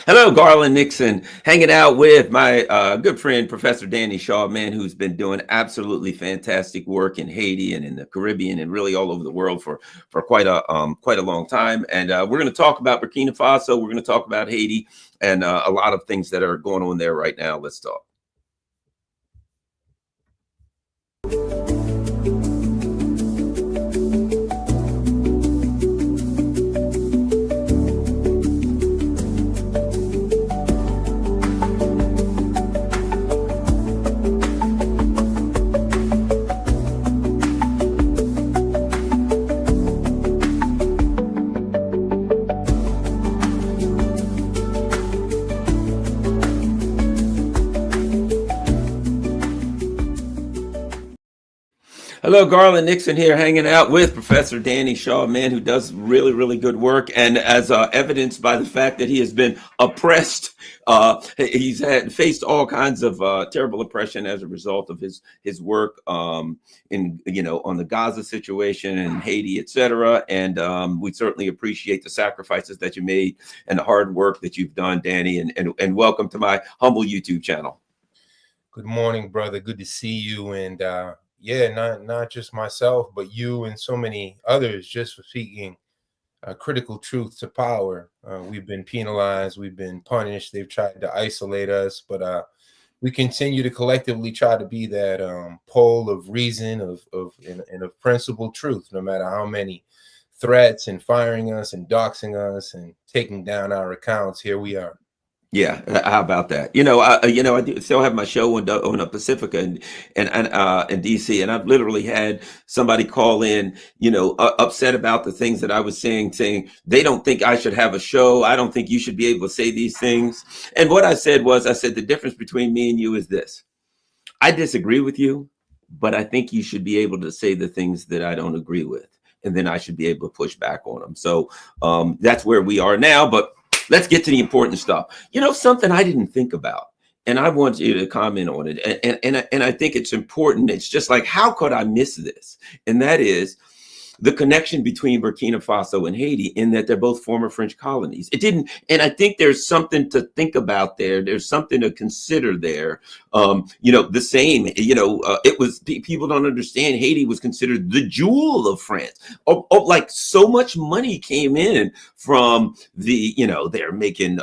Hello, Garland Nixon, hanging out with my good friend, Professor Danny Shaw, man, who's been doing absolutely fantastic work in Haiti and in the Caribbean and really all over the world for quite a long time. And we're going to talk about Burkina Faso. We're going to talk about Haiti and a lot of things that are going on there right now. Let's talk. Hello, Garland Nixon here, hanging out with Professor Danny Shaw, a man who does really, really good work. And as evidenced by the fact that he has been oppressed, he's faced all kinds of terrible oppression as a result of his work in on the Gaza situation and Haiti, etc. And we certainly appreciate the sacrifices that you made and the hard work that you've done, Danny. And welcome to my humble YouTube channel. Good morning, brother. Good to see you. And yeah, not just myself, but you and so many others just for speaking critical truth to power. We've been penalized. We've been punished. They've tried to isolate us, but we continue to collectively try to be that pole of reason, of principled truth, no matter how many threats and firing us and doxing us and taking down our accounts. Here we are. Yeah, how about that? I do still have my show on Pacifica and DC, and I've literally had somebody call in, upset about the things that I was saying they don't think I should have a show. I don't think you should be able to say these things. And what I said the difference between me and you is this: I disagree with you, but I think you should be able to say the things that I don't agree with, and then I should be able to push back on them. So that's where we are now, but. Let's get to the important stuff. Something I didn't think about, and I want you to comment on it. And I think it's important. It's just like, how could I miss this? And that is the connection between Burkina Faso and Haiti, in that they're both former French colonies. It didn't, and I think there's something to think about there. There's something to consider there. The same. It was, people don't understand. Haiti was considered the jewel of France. Like so much money came in from they're making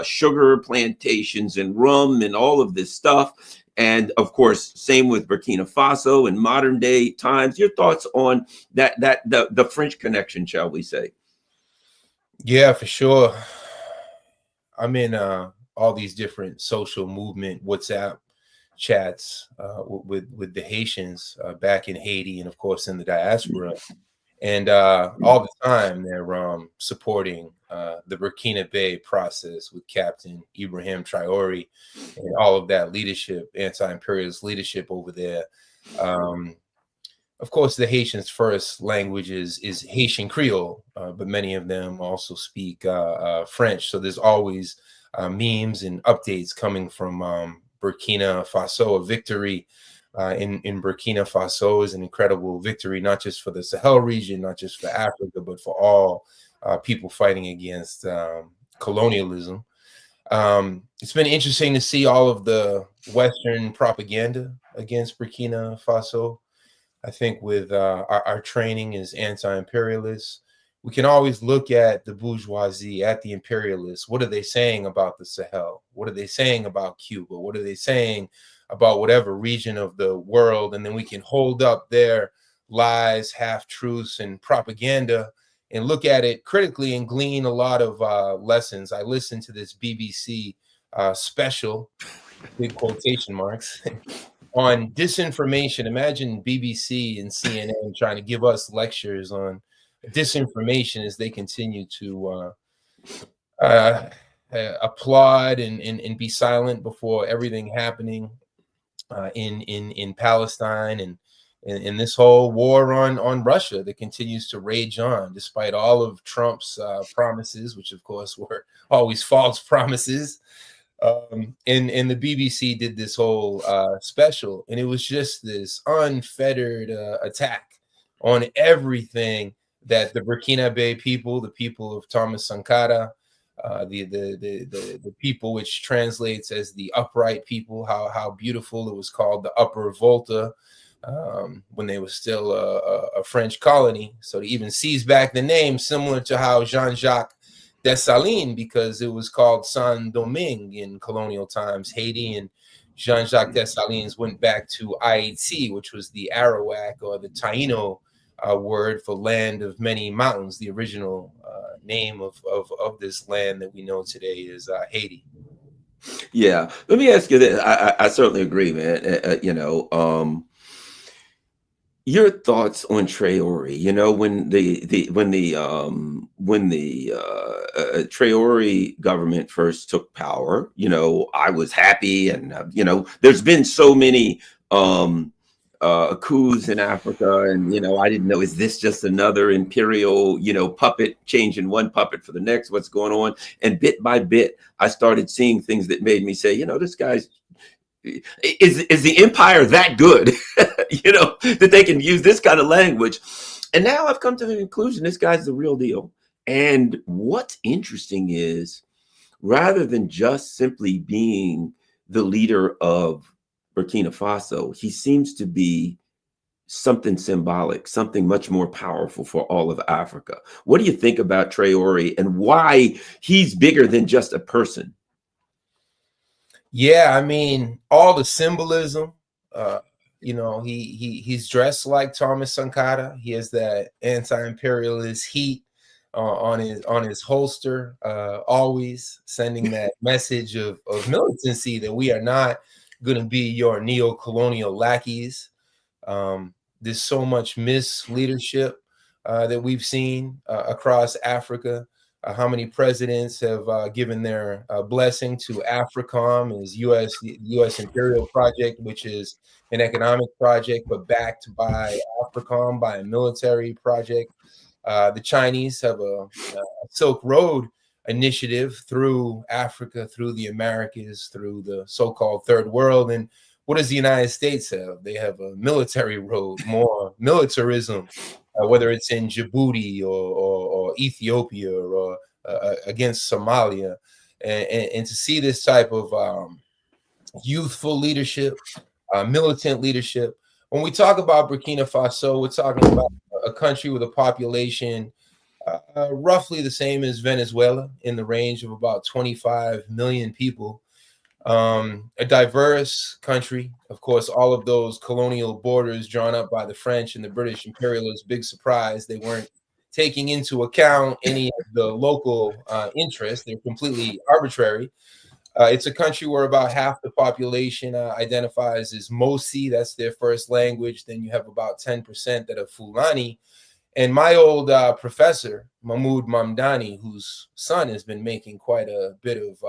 sugar plantations and rum and all of this stuff. And of course, same with Burkina Faso in modern day times. Your thoughts on the French connection, shall we say? Yeah, for sure. I'm in all these different social movement WhatsApp chats with the Haitians back in Haiti, and of course in the diaspora. And all the time they're supporting the Burkina Faso process with Captain Ibrahim Traore and all of that leadership, anti-imperialist leadership over there. Of course, the Haitians' first language is Haitian Creole, but many of them also speak French. So there's always memes and updates coming from Burkina Faso. A victory in Burkina Faso is an incredible victory, not just for the Sahel region, not just for Africa, but for all people fighting against colonialism. It's been interesting to see all of the Western propaganda against Burkina Faso. I think with our training as anti-imperialists, we can always look at the bourgeoisie, at the imperialists. What are they saying about the Sahel? What are they saying about Cuba? What are they saying about whatever region of the world? And then we can hold up their lies, half-truths, and propaganda and look at it critically and glean a lot of lessons. I listened to this BBC special, big quotation marks, on disinformation. Imagine BBC and CNN trying to give us lectures on disinformation as they continue to applaud and be silent before everything happening in Palestine and in this whole war on Russia that continues to rage on, despite all of Trump's promises, which of course were always false promises. And the BBC did this whole special, and it was just this unfettered attack on everything that the Burkina Faso people, the people of Thomas Sankara, the people, which translates as the upright people. How beautiful. It was called the Upper Volta when they were still a French colony. So to even seize back the name, similar to how Jean-Jacques Dessalines, because it was called Saint-Domingue in colonial times, Haiti, and Jean-Jacques Dessalines went back to Haiti, which was the Arawak or the Taino word for land of many mountains. The original name of this land that we know today is Haiti. Yeah, let me ask you this. I certainly agree, man. Your thoughts on Traore? When the Traore government first took power, I was happy, and there's been so many coups in Africa, and I didn't know, is this just another imperial puppet, changing one puppet for the next? What's going on? And bit by bit, I started seeing things that made me say, this guy's. Is the empire that good, that they can use this kind of language? And now I've come to the conclusion this guy's the real deal. And what's interesting is, rather than just simply being the leader of Burkina Faso, he seems to be something symbolic, something much more powerful for all of Africa. What do you think about Traore and why he's bigger than just a person? Yeah, I mean, all the symbolism. He's dressed like Thomas Sankara. He has that anti-imperialist heat on his holster, always sending that message of militancy, that we are not going to be your neo-colonial lackeys. There's so much misleadership that we've seen across Africa. How many presidents have given their blessing to AFRICOM, is U.S. Imperial Project, which is an economic project, but backed by AFRICOM, by a military project. The Chinese have a Silk Road initiative through Africa, through the Americas, through the so-called Third World. And what does the United States have? They have a military road, more militarism. Whether it's in Djibouti or Ethiopia or against Somalia, and to see this type of youthful leadership, militant leadership. When we talk about Burkina Faso, we're talking about a country with a population roughly the same as Venezuela, in the range of about 25 million people. A diverse country, of course. All of those colonial borders drawn up by the French and the British imperialists, big surprise, they weren't taking into account any of the local interests. They're completely arbitrary. It's a country where about half the population identifies as Mosi. That's their first language. Then you have about 10% that are Fulani. And my old professor, Mahmoud Mamdani, whose son has been making quite a bit of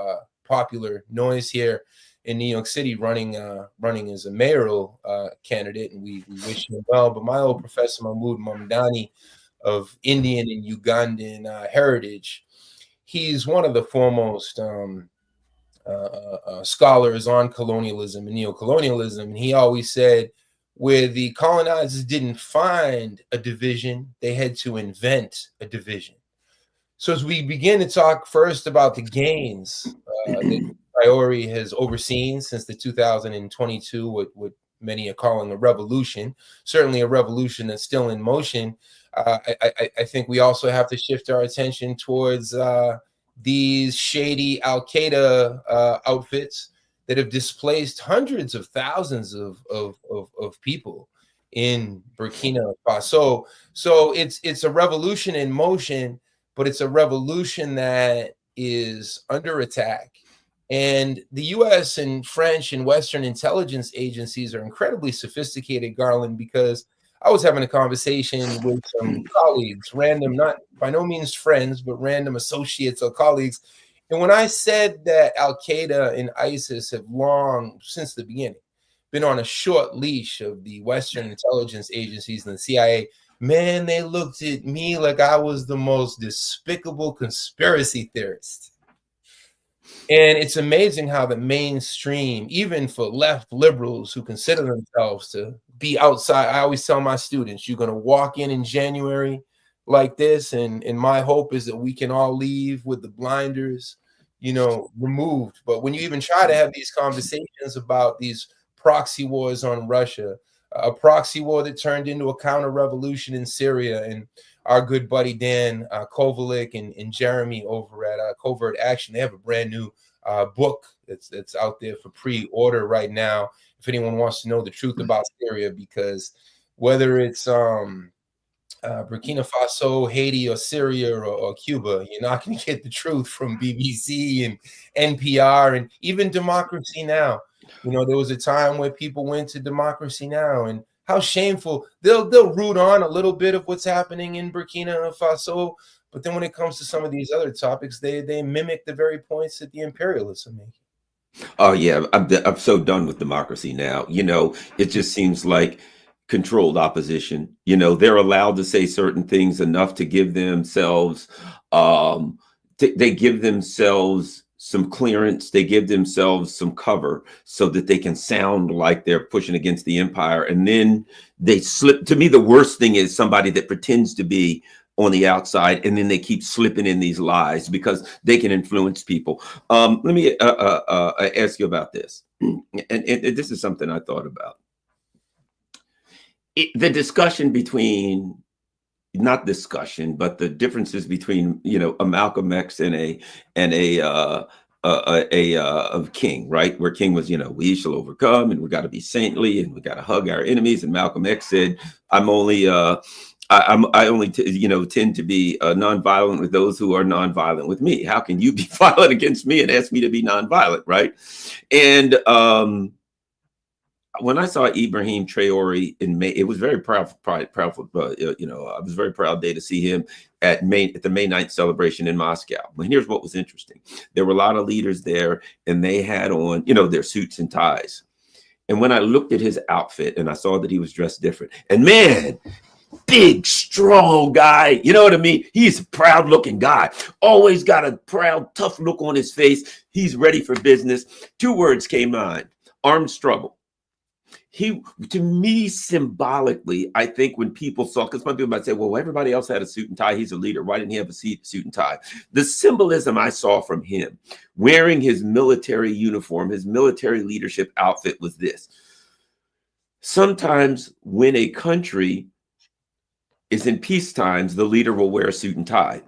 popular noise here in New York City, running as a mayoral candidate, and we wish him well. But my old professor, Mahmoud Mamdani, of Indian and Ugandan heritage, he's one of the foremost scholars on colonialism and neocolonialism. And he always said, where the colonizers didn't find a division, they had to invent a division. So as we begin to talk first about the gains that Traore has overseen since the 2022, what many are calling a revolution, certainly a revolution that's still in motion, I think we also have to shift our attention towards these shady Al-Qaeda outfits that have displaced hundreds of thousands of people in Burkina Faso. So it's a revolution in motion, but it's a revolution that is under attack. And the U.S. and French and Western intelligence agencies are incredibly sophisticated, Garland, because I was having a conversation with some colleagues, random, not by no means friends, but random associates or colleagues. And when I said that Al-Qaeda and ISIS have long, since the beginning, been on a short leash of the Western intelligence agencies and the CIA, man, they looked at me like I was the most despicable conspiracy theorist. And it's amazing how the mainstream, even for left liberals who consider themselves to be outside, I always tell my students, you're going to walk in January like this, and my hope is that we can all leave with the blinders, removed. But when you even try to have these conversations about these proxy wars on Russia, a proxy war that turned into a counter revolution in Syria, and our good buddy Dan Kovalik and Jeremy over at Covert Action, they have a brand new book that's out there for pre-order right now. If anyone wants to know the truth about Syria, because whether it's Burkina Faso, Haiti, or Syria, or Cuba, you're not going to get the truth from BBC and NPR and even Democracy Now. There was a time where people went to Democracy Now, and how shameful. They'll root on a little bit of what's happening in Burkina Faso, but then when it comes to some of these other topics, they mimic the very points that the imperialists are making. Oh yeah, I'm so done with Democracy Now. It just seems like controlled opposition. They're allowed to say certain things enough to give themselves, they give themselves some clearance, they give themselves some cover so that they can sound like they're pushing against the empire. And then they slip. To me, the worst thing is somebody that pretends to be on the outside, and then they keep slipping in these lies because they can influence people. Let me ask you about this. And this is something I thought about. The discussion between, not discussion, but the differences between, a Malcolm X and a King, right? Where King was, we shall overcome, and we got to be saintly, and we got to hug our enemies. And Malcolm X said, I only tend to be nonviolent with those who are nonviolent with me. How can you be violent against me and ask me to be nonviolent, right? And when I saw Ibrahim Traore in May, it was very proud. I was very proud day to see him at the May 9th celebration in Moscow. But here's what was interesting: there were a lot of leaders there, and they had on, their suits and ties. And when I looked at his outfit, and I saw that he was dressed different, and man, big, strong guy. You know what I mean? He's a proud looking guy. Always got a proud, tough look on his face. He's ready for business. Two words came to mind: armed struggle. To me, symbolically, I think when people saw, because some people might say, well, everybody else had a suit and tie. He's a leader. Why didn't he have a suit and tie? The symbolism I saw from him wearing his military uniform, his military leadership outfit, was this. Sometimes when a country is in peace times, the leader will wear a suit and tie.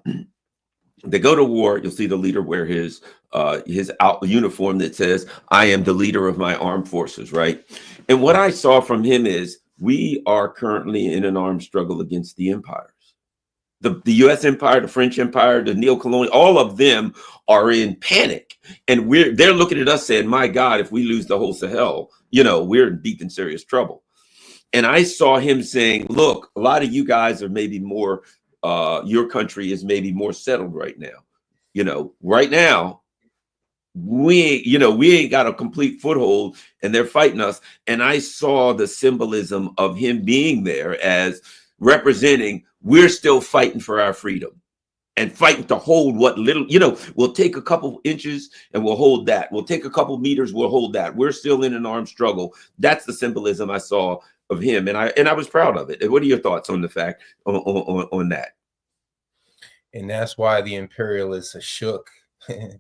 They go to war, you'll see the leader wear his uniform that says, I am the leader of my armed forces, right? And what I saw from him is we are currently in an armed struggle against the empires. The U.S. empire, the French empire, the neo-colonial, all of them are in panic. And they're looking at us saying, my God, if we lose the whole Sahel, we're in deep and serious trouble. And I saw him saying, look, a lot of you guys are maybe more, your country is maybe more settled right now. Right now, we ain't got a complete foothold and they're fighting us. And I saw the symbolism of him being there as representing, we're still fighting for our freedom and fighting to hold what little, we'll take a couple inches and we'll hold that. We'll take a couple meters, we'll hold that. We're still in an armed struggle. That's the symbolism I saw of him. And I was proud of it. What are your thoughts on the fact on that? And that's why the imperialists are shook.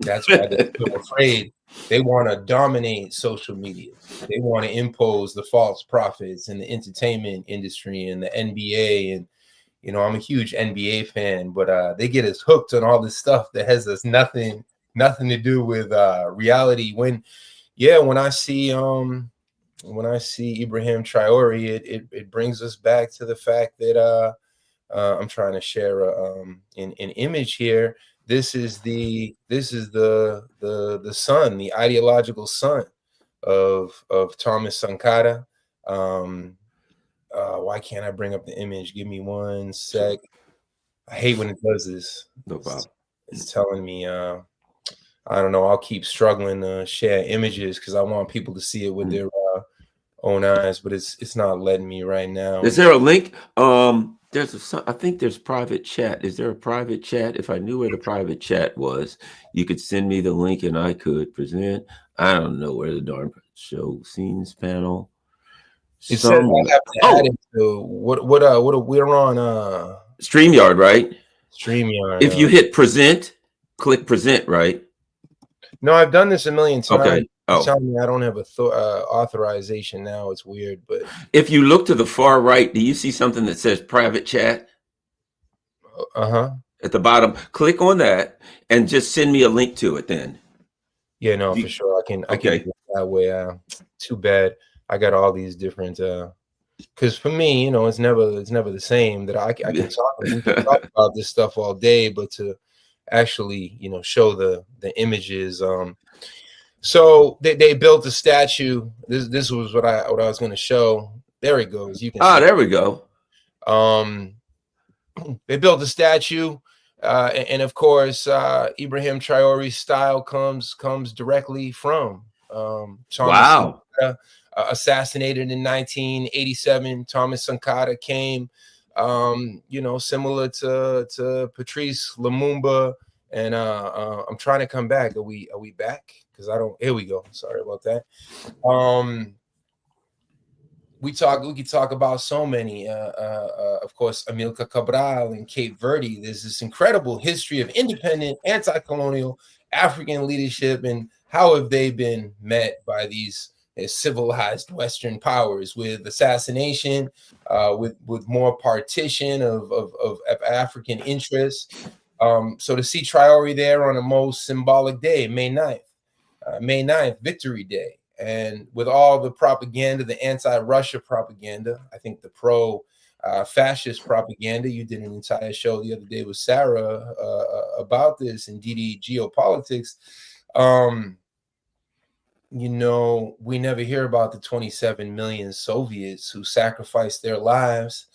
That's why they're so afraid. They want to dominate social media. They want to impose the false prophets in the entertainment industry and the NBA. And, I'm a huge NBA fan, but they get us hooked on all this stuff that has us nothing to do with reality. When I see Ibrahim Traore, it brings us back to the fact that I'm trying to share an image here. This is the son, the ideological son of Thomas Sankara. Why can't I bring up the image? Give me one sec. I hate when it does this. No problem. It's telling me, I don't know. I'll keep struggling to share images because I want people to see it with their own eyes, but it's not letting me right now. Is there a link? I think there's private chat. Is there a private chat? If I knew where the private chat was, you could send me the link and I could present. I don't know where the darn show scenes panel. It says I have to add it to what we're on StreamYard, right? StreamYard. If you hit present, click present, right? No, I've done this a million times. Okay. It's Oh, telling me I don't have a authorization now. It's weird, but if you look to the far right, do you see something that says private chat uh-huh. at the bottom? Click on that and just send me a link to it then. Yeah, no, for sure. I can Okay. do it that way. Too bad. I got all these different because for me, you know, it's never the same that I can talk. We can talk about this stuff all day, but to actually, you know, show the images. So they built a statue. This was what I was going to show. There it goes. You can see. There we go. They built a statue, and of course, Ibrahim Traore's style comes directly from Thomas Wow. Sankara, assassinated in 1987. Thomas Sankara came, you know, similar to Patrice Lumumba, and I'm trying to come back. Are we back? Because I don't. Here we go. Sorry about that. We could talk about so many, of course, Amilcar Cabral in Cape Verde. There's this incredible history of independent, anti-colonial African leadership, and how have they been met by these civilized Western powers with assassination, with more partition of African interests. So to see Traore there on a most symbolic day, May 9th, Victory Day. And with all the propaganda, the anti-Russia propaganda, I think the pro-fascist propaganda, you did an entire show the other day with Sarah about this and DD geopolitics. You know, we never hear about the 27 million Soviets who sacrificed their lives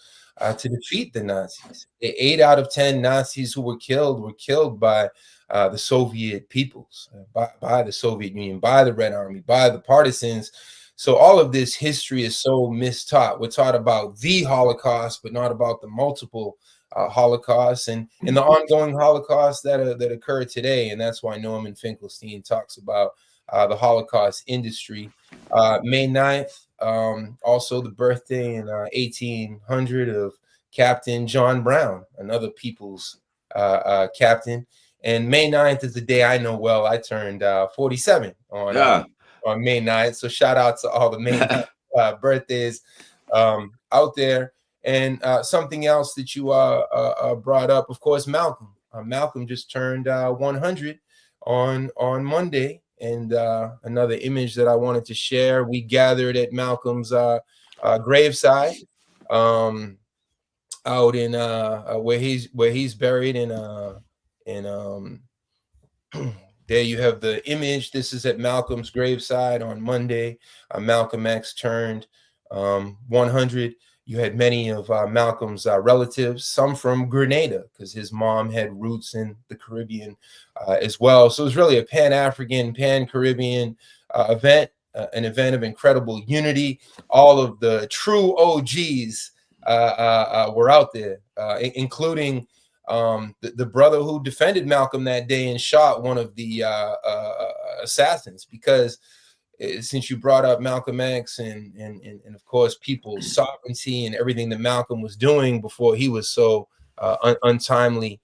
to defeat the Nazis. 8 out of 10 Nazis who were killed by the Soviet peoples, by the Soviet Union, by the Red Army, by the partisans. So all of this history is so mistaught. We're taught about the Holocaust, but not about the multiple Holocausts and the ongoing Holocaust that occurred today. And that's why Norman Finkelstein talks about the Holocaust industry. May 9th, also the birthday in 1800 of Captain John Brown, another people's captain. And May 9th is the day I know well. I turned 47 on May 9th. So shout out to all the May 9th birthdays out there. And something else that you brought up, of course, Malcolm. Malcolm just turned 100 on Monday. And another image that I wanted to share, we gathered at Malcolm's graveside out in where he's buried in there you have the image. This is at Malcolm's graveside on Monday. Malcolm X turned 100. You had many of Malcolm's relatives, some from Grenada, because his mom had roots in the Caribbean as well. So it was really a Pan-African, Pan-Caribbean event, an event of incredible unity. All of the true OGs were out there, including the brother who defended Malcolm that day and shot one of the assassins. Because since you brought up Malcolm X and of course people's sovereignty and everything that Malcolm was doing before he was so untimely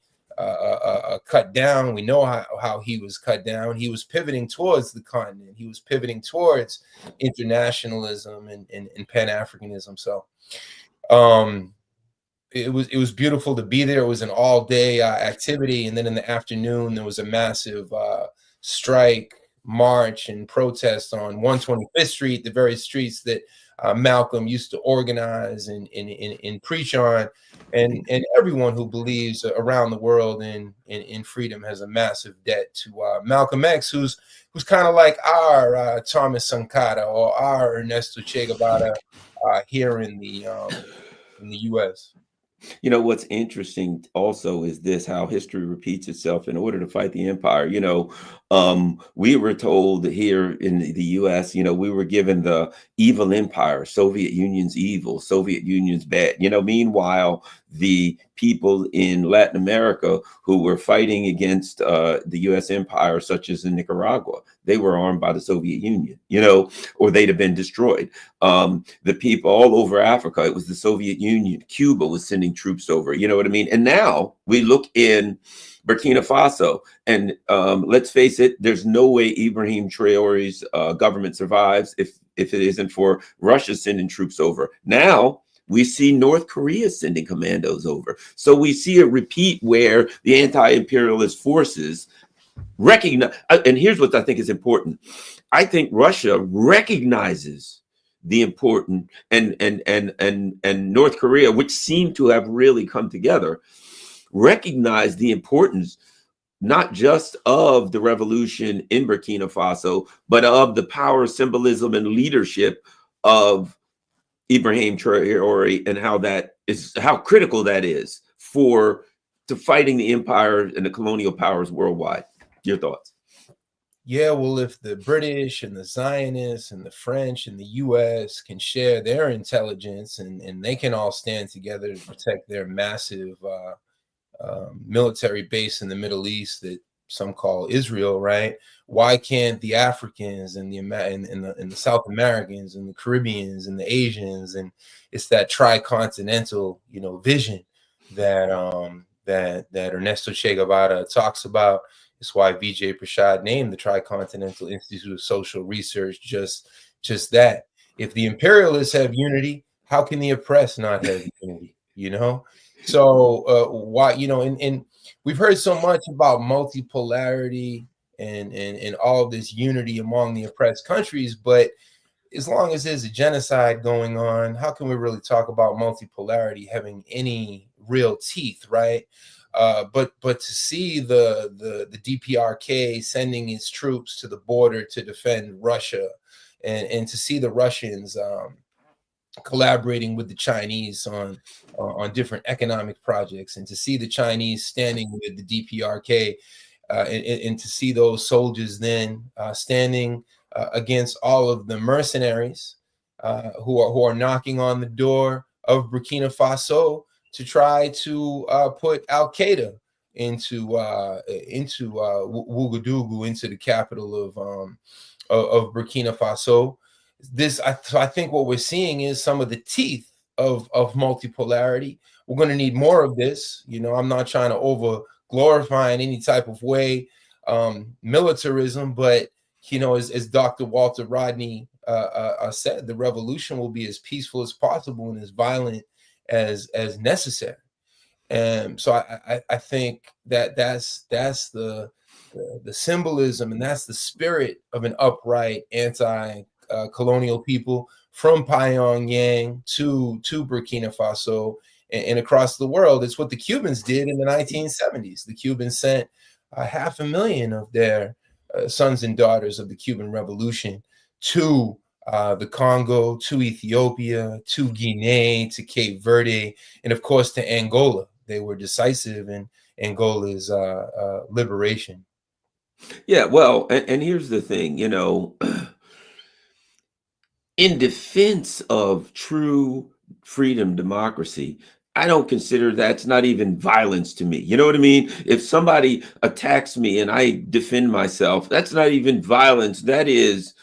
cut down, we know how he was cut down. He was pivoting towards the continent. He was pivoting towards internationalism and Pan-Africanism. So it was beautiful to be there. It was an all-day activity, and then in the afternoon there was a massive strike, march, and protest on 125th Street, the very streets that Malcolm used to organize and preach on, and everyone who believes around the world in freedom has a massive debt to Malcolm X, who's kind of like our Thomas Sankara or our Ernesto Che Guevara here in the U.S. You know, what's interesting also is this, how history repeats itself in order to fight the empire. You know, we were told here in the US, you know, we were given the evil empire, Soviet Union's evil, Soviet Union's bad. You know, meanwhile, the people in Latin America who were fighting against the U.S. empire, such as in Nicaragua. They were armed by the Soviet Union, or they'd have been destroyed. The people all over Africa, it was the Soviet Union. Cuba was sending troops over, you know what I mean? And now we look in Burkina Faso, and let's face it, there's no way Ibrahim Traore's government survives if it isn't for Russia sending troops over. Now we see North Korea sending commandos over. So we see a repeat where the anti-imperialist forces recognize, and here's what I think is important. I think Russia recognizes the important, and North Korea, which seem to have really come together, recognize the importance not just of the revolution in Burkina Faso, but of the power, symbolism, and leadership of Ibrahim Traore, and how critical that is to fighting the empire and the colonial powers worldwide. Your thoughts? Yeah, well, if the British and the Zionists and the French and the US can share their intelligence, and they can all stand together to protect their massive military base in the Middle East that some call Israel, right? Why can't the Africans and the South Americans and the Caribbeans and the Asians, and it's that tricontinental, vision that Ernesto Che Guevara talks about. It's why Vijay Prashad named the Tricontinental Institute of Social Research just that. If the imperialists have unity, how can the oppressed not have unity? So why, and we've heard so much about multipolarity and all of this unity among the oppressed countries, but as long as there's a genocide going on, how can we really talk about multipolarity having any real teeth, right? But to see the DPRK sending its troops to the border to defend Russia, and to see the Russians collaborating with the Chinese on different economic projects, and to see the Chinese standing with the DPRK, and to see those soldiers then standing against all of the mercenaries who are knocking on the door of Burkina Faso to try to put Al Qaeda into Ouagadougou, into the capital of Burkina Faso. I think what we're seeing is some of the teeth of multipolarity. We're going to need more of this. I'm not trying to over glorify in any type of way militarism, but as Dr. Walter Rodney said, the revolution will be as peaceful as possible and as violent as necessary. And so I think that's the symbolism, and that's the spirit of an upright anti-colonial people from Pyongyang to Burkina Faso and across the world. It's what the Cubans did in the 1970s. The Cubans sent 500,000 of their sons and daughters of the Cuban Revolution to the Congo, to Ethiopia, to Guinea, to Cape Verde, and of course to Angola. They were decisive in Angola's liberation. Yeah, well, and here's the thing, in defense of true freedom, democracy, I don't consider that's not even violence to me. You know what I mean? If somebody attacks me and I defend myself, that's not even violence. That is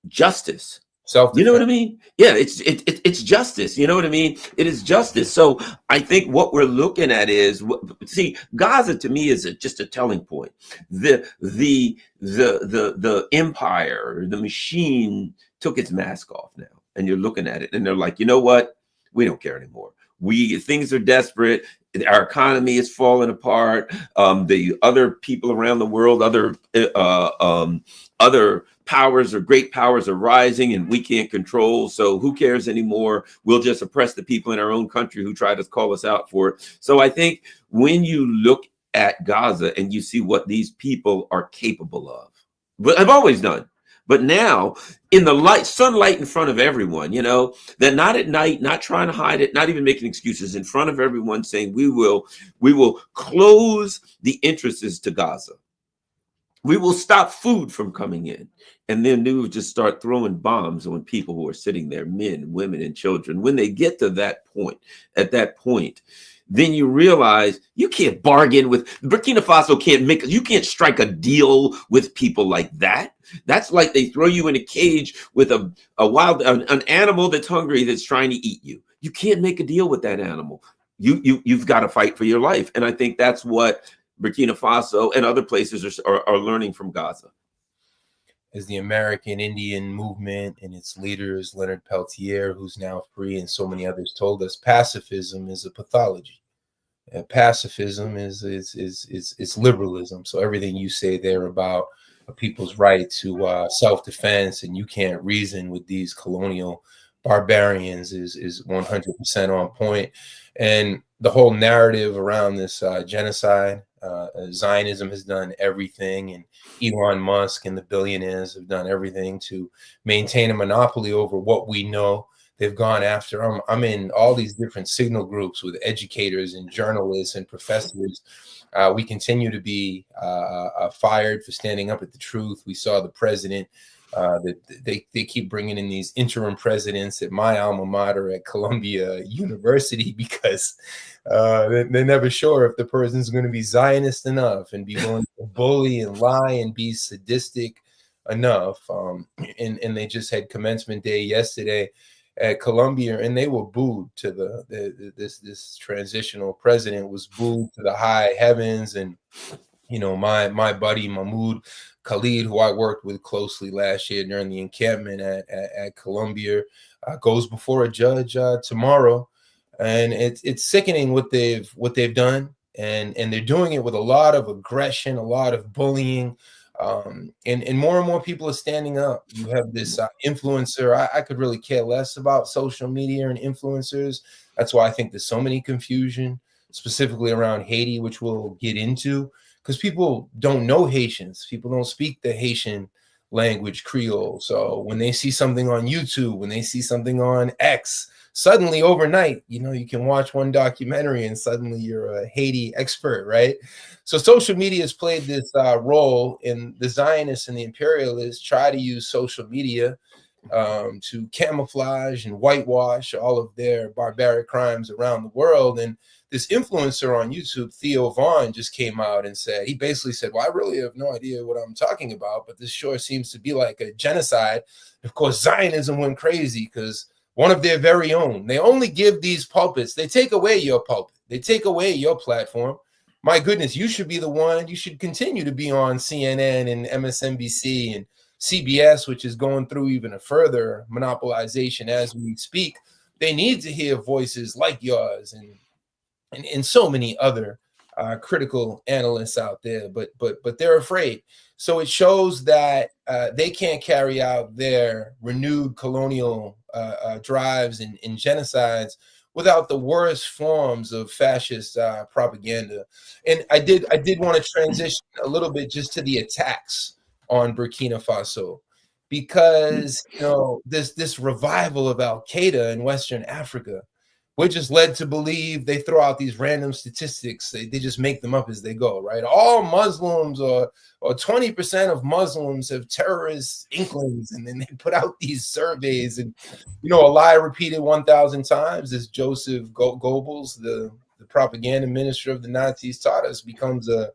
justice. Self-defense. You know what I mean? Yeah, it's justice. You know what I mean? It is justice. So I think what we're looking at is, see, Gaza to me is just a telling point. The empire, the machine took its mask off now, and you're looking at it, and they're like, you know what? We don't care anymore. Things are desperate. Our economy is falling apart. The other people around the world, other powers or great powers are rising, and we can't control. So who cares anymore? We'll just oppress the people in our own country who try to call us out for it. So I think when you look at Gaza and you see what these people are capable of, but I've always done. But now, in the sunlight in front of everyone, they're not at night, not trying to hide it, not even making excuses, in front of everyone, saying we will close the entrances to Gaza. We will stop food from coming in. And then they will just start throwing bombs on people who are sitting there, men, women, and children. When they get to that point, at that point, then you realize you can't bargain with Burkina Faso. You can't strike a deal with people like that. That's like they throw you in a cage with an animal that's hungry, that's trying to eat you. You can't make a deal with that animal. You've got to fight for your life. And I think that's what Burkina Faso and other places are learning from Gaza. As the American Indian movement and its leaders, Leonard Peltier, who's now free, and so many others told us, pacifism is a pathology. Pacifism is liberalism. So everything you say there about people's right to self-defense, and you can't reason with these colonial barbarians, is 100% on point. And the whole narrative around this genocide, Zionism has done everything, and Elon Musk and the billionaires have done everything to maintain a monopoly over what we know. They've gone after. I'm in all these different signal groups with educators and journalists and professors. We continue to be fired for standing up at the truth. We saw the president. They keep bringing in these interim presidents at my alma mater at Columbia University because they're never sure if the person's going to be Zionist enough and be willing to bully and lie and be sadistic enough. And they just had commencement day yesterday at Columbia, and they were booed to this transitional president was booed to the high heavens. And my buddy Mahmoud Khalid, who I worked with closely last year during the encampment at Columbia, goes before a judge tomorrow, and it's sickening what they've done, and they're doing it with a lot of aggression, a lot of bullying, and more people are standing up. You have this influencer. I could really care less about social media and influencers. That's why I think there's so many confusion, specifically around Haiti, which we'll get into. Because people don't know Haitians. People don't speak the Haitian language, Creole. So when they see something on YouTube, when they see something on X, suddenly overnight, you can watch one documentary and suddenly you're a Haiti expert, right? So social media has played this role, in the Zionists and the imperialists try to use social media to camouflage and whitewash all of their barbaric crimes around the world. And this influencer on YouTube, Theo Vaughn, just came out and he basically said, well, I really have no idea what I'm talking about, but this sure seems to be like a genocide. Of course, Zionism went crazy because one of their very own, they only give these pulpits, they take away your pulpit, they take away your platform. My goodness, you should be the one, you should continue to be on CNN and MSNBC and CBS, which is going through even a further monopolization as we speak. They need to hear voices like yours and so many other critical analysts out there, but they're afraid. So it shows that they can't carry out their renewed colonial drives and genocides without the worst forms of fascist propaganda. And I did want to transition a little bit just to the attacks on Burkina Faso, because this revival of Al-Qaeda in Western Africa, we're just led to believe they throw out these random statistics. They just make them up as they go, right? All Muslims or 20% of Muslims have terrorist inklings, and then they put out these surveys. And, a lie repeated 1,000 times, as Joseph Goebbels, the propaganda minister of the Nazis, taught us, becomes a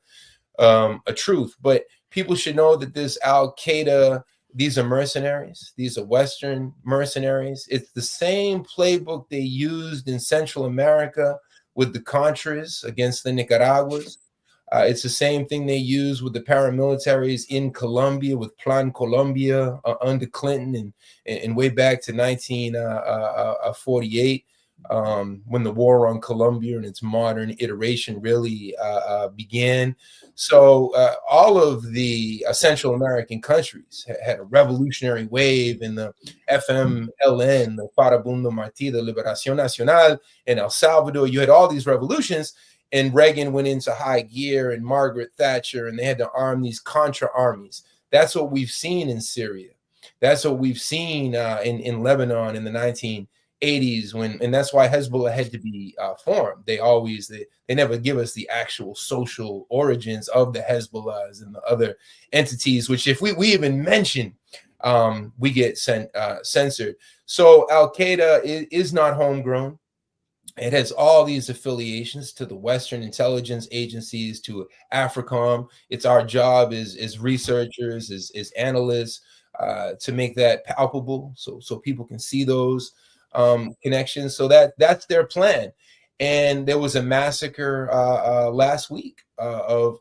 truth. But people should know that this Al-Qaeda, these are mercenaries. These are Western mercenaries. It's the same playbook they used in Central America with the Contras against the Nicaraguas. It's the same thing they used with the paramilitaries in Colombia with Plan Colombia under Clinton and way back to 1948 when the war on Colombia and its modern iteration really began. So all of the Central American countries had a revolutionary wave in the FMLN, the Farabundo Martí de Liberación Nacional, in El Salvador. You had all these revolutions, and Reagan went into high gear, and Margaret Thatcher, and they had to arm these Contra armies. That's what we've seen in Syria. That's what we've seen in Lebanon in the 1980s, and that's why Hezbollah had to be formed. They never give us the actual social origins of the Hezbollahs and the other entities, which if we even mention, we get censored. So Al-Qaeda is not homegrown. It has all these affiliations to the Western intelligence agencies, to AFRICOM. It's our job as researchers, as analysts, to make that palpable, so people can see those connections. So that's their plan. And there was a massacre last week of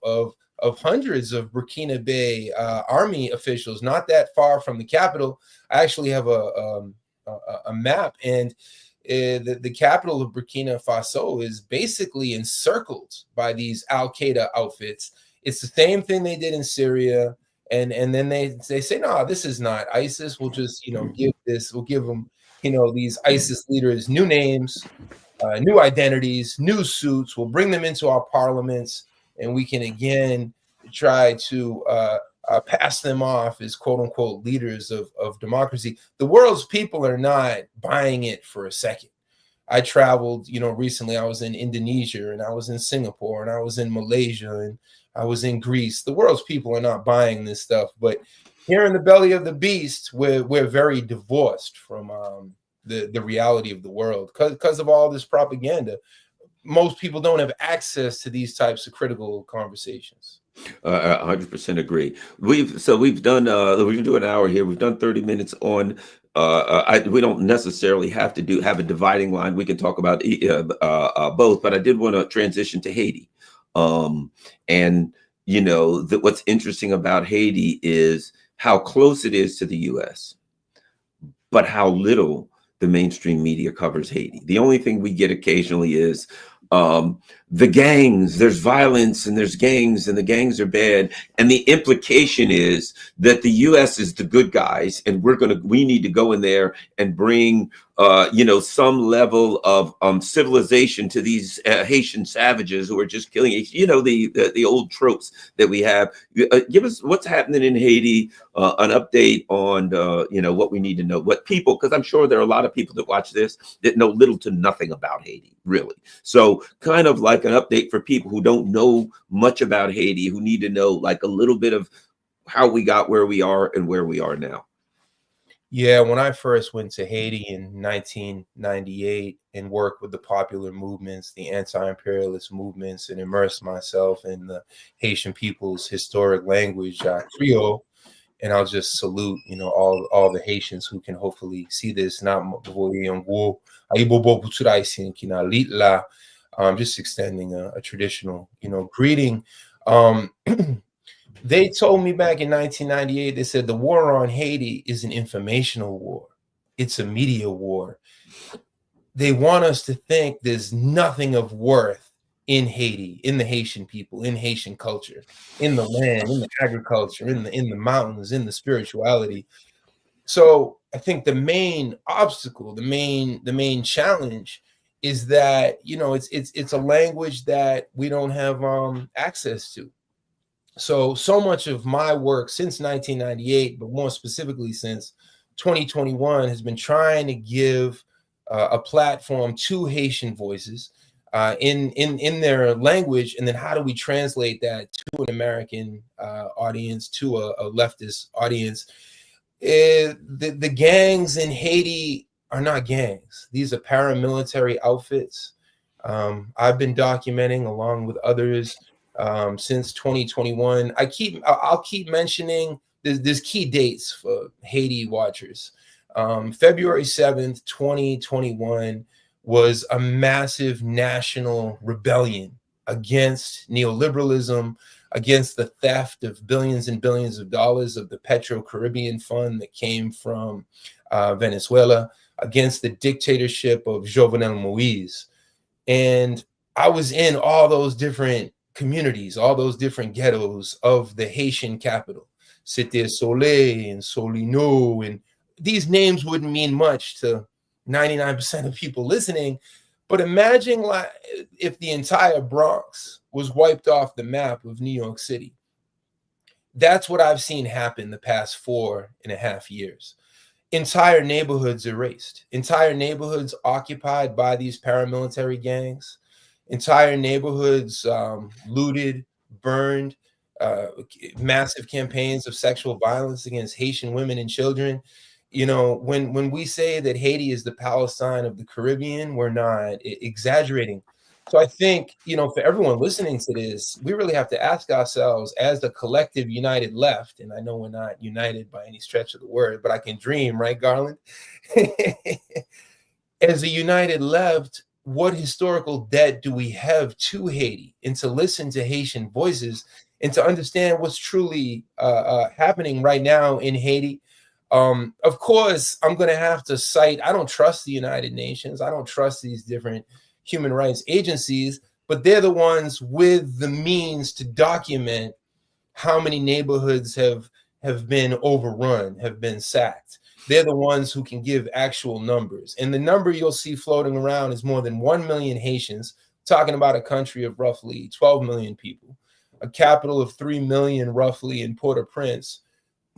hundreds of Burkina Faso army officials, not that far from the capital. I actually have a map, and the capital of Burkina Faso is basically encircled by these Al-Qaeda outfits. It's the same thing they did in Syria, and then they say, no, this is not ISIS. We'll just we'll give them these ISIS leaders new names, new identities, new suits. We'll bring them into our parliaments, and we can again try to pass them off as quote unquote leaders of democracy. The world's people are not buying it for a second. I traveled, recently. I was in Indonesia, and I was in Singapore, and I was in Malaysia, and I was in Greece. The world's people are not buying this stuff. But here in the belly of the beast, we're very divorced from the reality of the world because of all this propaganda. Most people don't have access to these types of critical conversations. 100% agree. We've done we've been doing an hour here. We've done 30 minutes on. We don't necessarily have to have a dividing line. We can talk about both, but I did want to transition to Haiti. And what's interesting about Haiti is how close it is to the U.S., but how little the mainstream media covers Haiti. The only thing we get occasionally is the gangs. There's violence and there's gangs, and the gangs are bad. And the implication is that the U.S. is the good guys, and we need to go in there and bring some level of civilization to these Haitian savages who are just killing. The old tropes that we have. Give us what's happening in Haiti, an update on what we need to know, what people, because I'm sure there are a lot of people that watch this that know little to nothing about Haiti, really. So kind of like an update for people who don't know much about Haiti, who need to know like a little bit of how we got where we are and where we are now. Yeah, when I first went to Haiti in 1998 and worked with the popular movements, the anti-imperialist movements, and immersed myself in the Haitian people's historic language, Creole, and I'll just salute, all the Haitians who can hopefully see this. Just extending a traditional, greeting. They told me back in 1998, they said the war on Haiti is an informational war. It's a media war. They want us to think there's nothing of worth in Haiti, in the Haitian people, in Haitian culture, in the land, in the agriculture, in the mountains, in the spirituality. So I think the main obstacle, the main challenge is that, it's a language that we don't have access to. So much of my work since 1998, but more specifically since 2021, has been trying to give a platform to Haitian voices in their language, and then how do we translate that to an American audience, to a leftist audience? The gangs in Haiti are not gangs. These are paramilitary outfits. I've been documenting along with others since 2021. I'll keep mentioning there's key dates for Haiti watchers. February 7th, 2021 was a massive national rebellion against neoliberalism, against the theft of billions and billions of dollars of the Petro-Caribbean fund that came from Venezuela, against the dictatorship of Jovenel Moise. And I was in all those different communities, all those different ghettos of the Haitian capital, Cité Soleil and Solino, and these names wouldn't mean much to 99% of people listening, but imagine if the entire Bronx was wiped off the map of New York City. That's what I've seen happen the past 4.5 years. Entire neighborhoods erased, entire neighborhoods occupied by these paramilitary gangs, entire neighborhoods looted, burned, massive campaigns of sexual violence against Haitian women and children. when we say that Haiti is the Palestine of the Caribbean, we're not exaggerating. So I think, for everyone listening to this, we really have to ask ourselves, as the collective united left, and I know we're not united by any stretch of the word, but I can dream, right, Garland? As a united left, what historical debt do we have to Haiti? And to listen to Haitian voices and to understand what's truly happening right now in Haiti. Of course, I'm going to have to cite, I don't trust the United Nations. I don't trust these different human rights agencies, but they're the ones with the means to document how many neighborhoods have been overrun, have been sacked. They're the ones who can give actual numbers. And the number you'll see floating around is more than 1 million Haitians, talking about a country of roughly 12 million people, a capital of 3 million roughly in Port-au-Prince.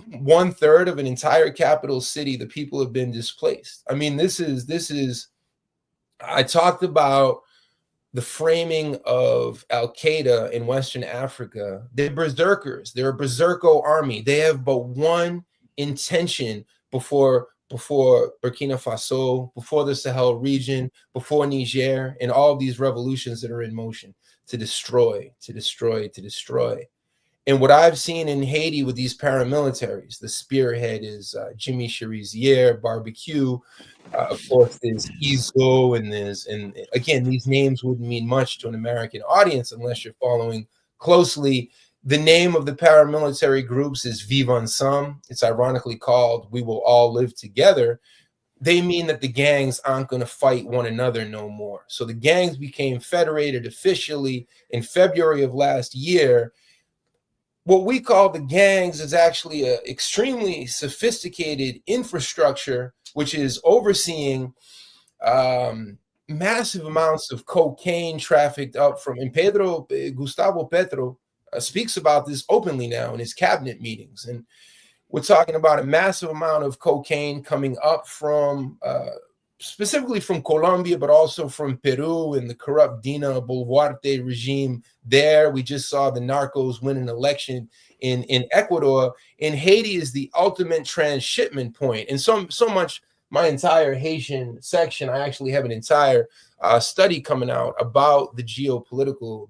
1/3 of an entire capital city, the people have been displaced. I mean, this is, I talked about the framing of Al-Qaeda in Western Africa. They're berserkers. They're a berserko army. They have but one intention before Burkina Faso, before the Sahel region, before Niger, and all of these revolutions that are in motion: to destroy, to destroy, to destroy. And what I've seen in Haiti with these paramilitaries, the spearhead is Jimmy Cherizier, Barbecue. Of course, there's Izo, and again, these names wouldn't mean much to an American audience unless you're following closely. The name of the paramilitary groups is Vivre Ensemble. It's ironically called We Will All Live Together. They mean that the gangs aren't going to fight one another no more. So the gangs became federated officially in February of last year. What we call the gangs is actually an extremely sophisticated infrastructure, which is overseeing massive amounts of cocaine trafficked up from, and Gustavo Petro speaks about this openly now in his cabinet meetings. And we're talking about a massive amount of cocaine coming up from, specifically from Colombia, but also from Peru and the corrupt Dina Boluarte regime there. We just saw the narcos win an election in Ecuador. And Haiti is the ultimate transshipment point. And so much, my entire Haitian section, I actually have an entire study coming out about the geopolitical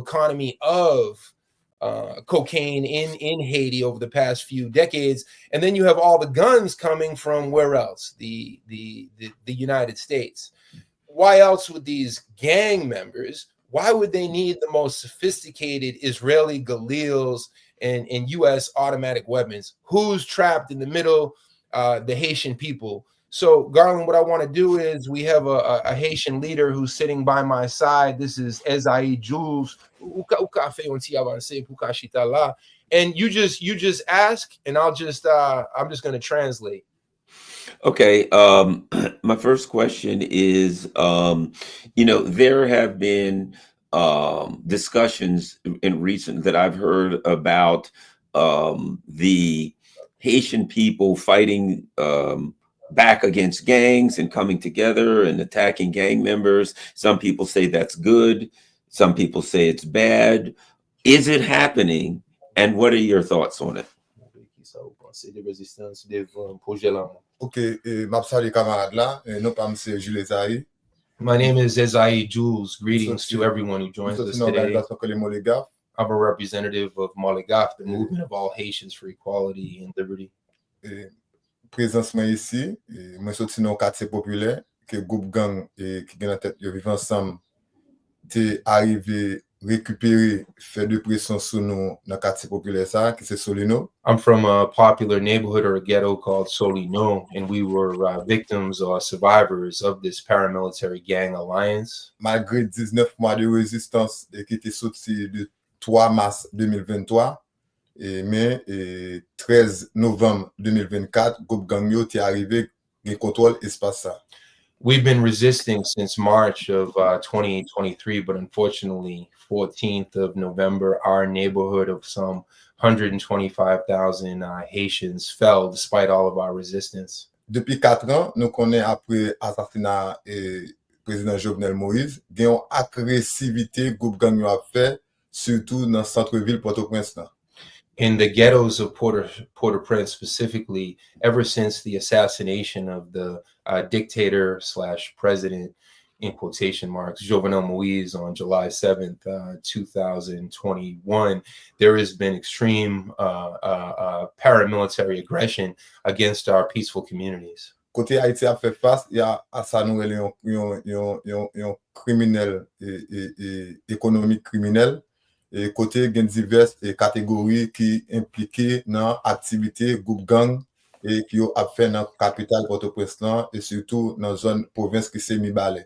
economy of cocaine in Haiti over the past few decades. And then you have all the guns coming from where else? The United States. Why else would these gang members, why would they need the most sophisticated Israeli Galils and U.S. automatic weapons? Who's trapped in the middle? The Haitian people. So, Garland, what I want to do is, we have a Haitian leader who's sitting by my side. This is Ezaïe Jules. And you just ask, and I'm just going to translate. Okay. My first question is, there have been discussions in recent that I've heard about the Haitian people fighting back against gangs and coming together and attacking gang members. Some people say that's good. Some people say it's bad. Is it happening? And what are your thoughts on it? Ok, m'absali camarade là, non pas monsieur Jules Ezaïe. My name is Ezaïe Jules. Greetings to everyone who joins us today. I'm a representative of Moligaf, the movement of all Haitians for equality and liberty. Présentement ici, moi sorti dans quartier populaire que groupe gang qui gagne en tête yo vivent ensemble t'es arrivé récupérer faire de pression sur nous dans quartier populaire ça qui c'est Solino. I'm from a popular neighborhood or a ghetto called Solino, and we were victims or survivors of this paramilitary gang alliance. Malgré 19 mois de résistance qui était sorti de 3 mars 2023, mais 13 novembre 2024, groupe gang yo t'est arrivé qui contrôle espace ça. We've been resisting since March of 2023, but unfortunately, 14th of November, our neighborhood of some 125,000 Haitians fell despite all of our resistance. Depuis 4 ans, nous connaissons après assassinat président Jovenel Moïse, il y a une agressivité groupe gang yo a fait, surtout dans le centre-ville Port-au-Prince. in the ghettos of Port-au-Prince specifically, ever since the assassination of the dictator slash president, in quotation marks, Jovenel Moise on July 7th, 2021, there has been extreme paramilitary aggression against our peaceful communities. Côté Haïti a fait face, il y a à ça nous un criminel économique criminel et côté gen diverses catégories qui impliquées dans activité groupe gang et qui ont fait dans capitale Port-au-Prince et surtout dans zone province qui c'est mi-balais.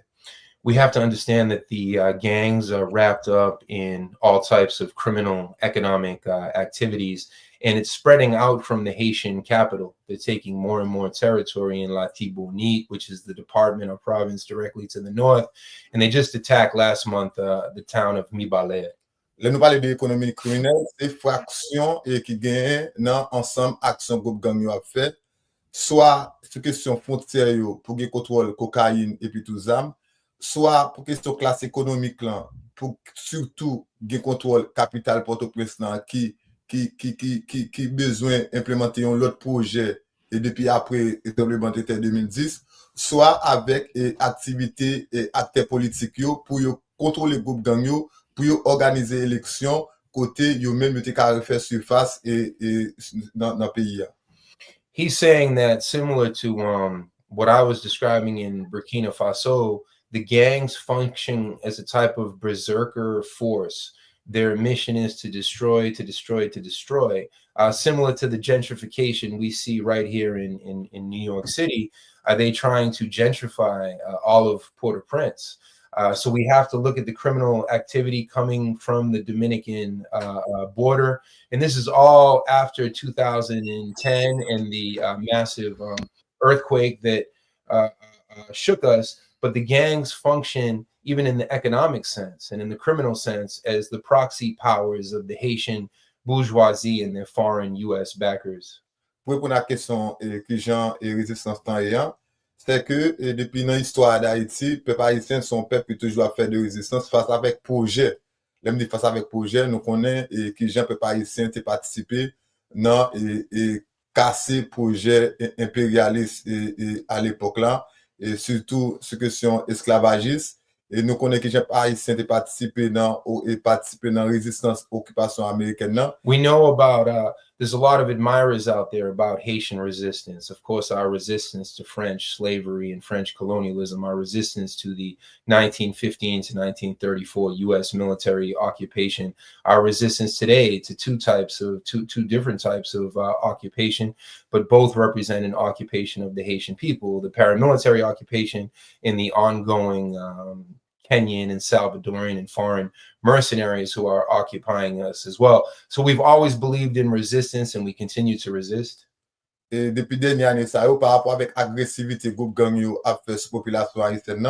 We have to understand that the gangs are wrapped up in all types of criminal economic activities, and it's spreading out from the Haitian capital. They're taking more and more territory in Latibonite, which is the department or province directly to the north, and they just attacked last month the town of Mibale. Là, nous parlons de l'économie criminelle, c'est fraction et qui gagne dans ensemble action groupe gang yo a fait, soit sur question frontière yo pour gagner contrôle cocaïne et puis tout ça, soit pour question classe économique là, pour surtout gagner contrôle capital Port-au-Prince qui besoin implémenter un autre projet et depuis après établement de 2010, soit avec activité et acteurs politiques yo pour yo contrôler groupe gang yo pour organiser l'élection côté yo même te ka faire surface et dans le pays. He's saying that similar to what I was describing in Burkina Faso, the gangs function as a type of berserker force. Their mission is to destroy, to destroy, to destroy. Similar to the gentrification we see right here in New York City, are they trying to gentrify all of Port-au-Prince? So we have to look at the criminal activity coming from the Dominican border. And this is all after 2010 and the massive earthquake that shook us. But the gangs function, even in the economic sense and in the criminal sense, as the proxy powers of the Haitian bourgeoisie and their foreign U.S. backers. Pour répondre à la question que Jean et résistance temps c'est que depuis l'histoire d'Haïti, le peuple haïtien son peuple qui toujours fait de résistance face avec projet. Même de face avec projet, nous connaissons que Jean peuple haïtien a participé dans et casser projet impérialiste à l'époque là et surtout ce question esclavagiste et nous connaissons que Jean haïtien a participé dans résistance occupation américaine là. We know about there's a lot of admirers out there about Haitian resistance. Of course, our resistance to French slavery and French colonialism, our resistance to the 1915 to 1934 U.S. military occupation, our resistance today to two different types of occupation, but both represent an occupation of the Haitian people, the paramilitary occupation and the ongoing Kenyan and Salvadoran and foreign mercenaries who are occupying us as well. So we've always believed in resistance and we continue to resist. Et depuis dernière année, ça par rapport avec agressivité groupe gang yo a fait sur population haïtienne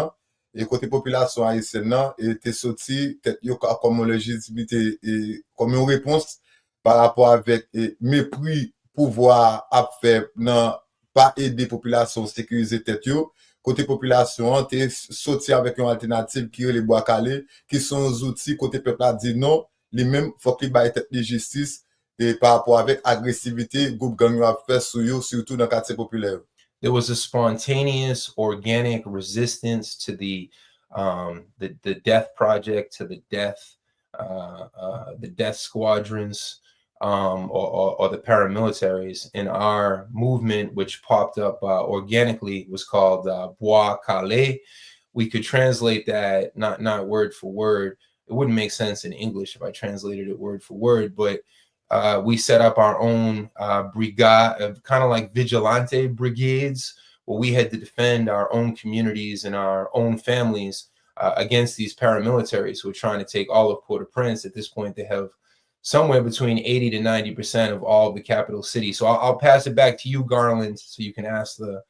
et côté population haïtienne était sorti tête yo comme légitimité et comme une réponse par rapport avec mépris pouvoir a fait non pas aider population sécuriser tête yo. Côté population, tu es sorti avec une alternative qui est les bois calés, qui sont des outils côté peuple a dit non, les mêmes faut qu'ils baillent tête de justice et par rapport avec agressivité, groupe gang a fait surtout dans le quartier populaire. There was a spontaneous, organic resistance to the death project, to the death squadrons. Or the paramilitaries, and our movement, which popped up organically, was called Bois Calais. We could translate that not word for word. It wouldn't make sense in English if I translated it word for word, but we set up our own brigade, kind of like vigilante brigades, where we had to defend our own communities and our own families against these paramilitaries who were trying to take all of Port-au-Prince. At this point, they have somewhere between 80 to 90% of all of the capital city. So I'll pass it back to you, Garland, so you can ask the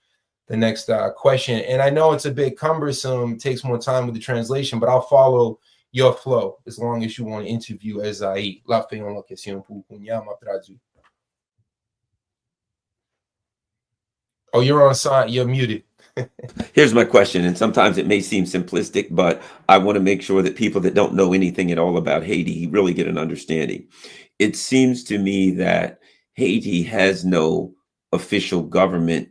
next question. And I know it's a bit cumbersome, takes more time with the translation, but I'll follow your flow as long as you want to interview Esaïe. La fin la question pour m'a traduit. Oh, you're on side. You're muted. Here's my question, and sometimes it may seem simplistic, but I want to make sure that people that don't know anything at all about Haiti really get an understanding. It seems to me that Haiti has no official government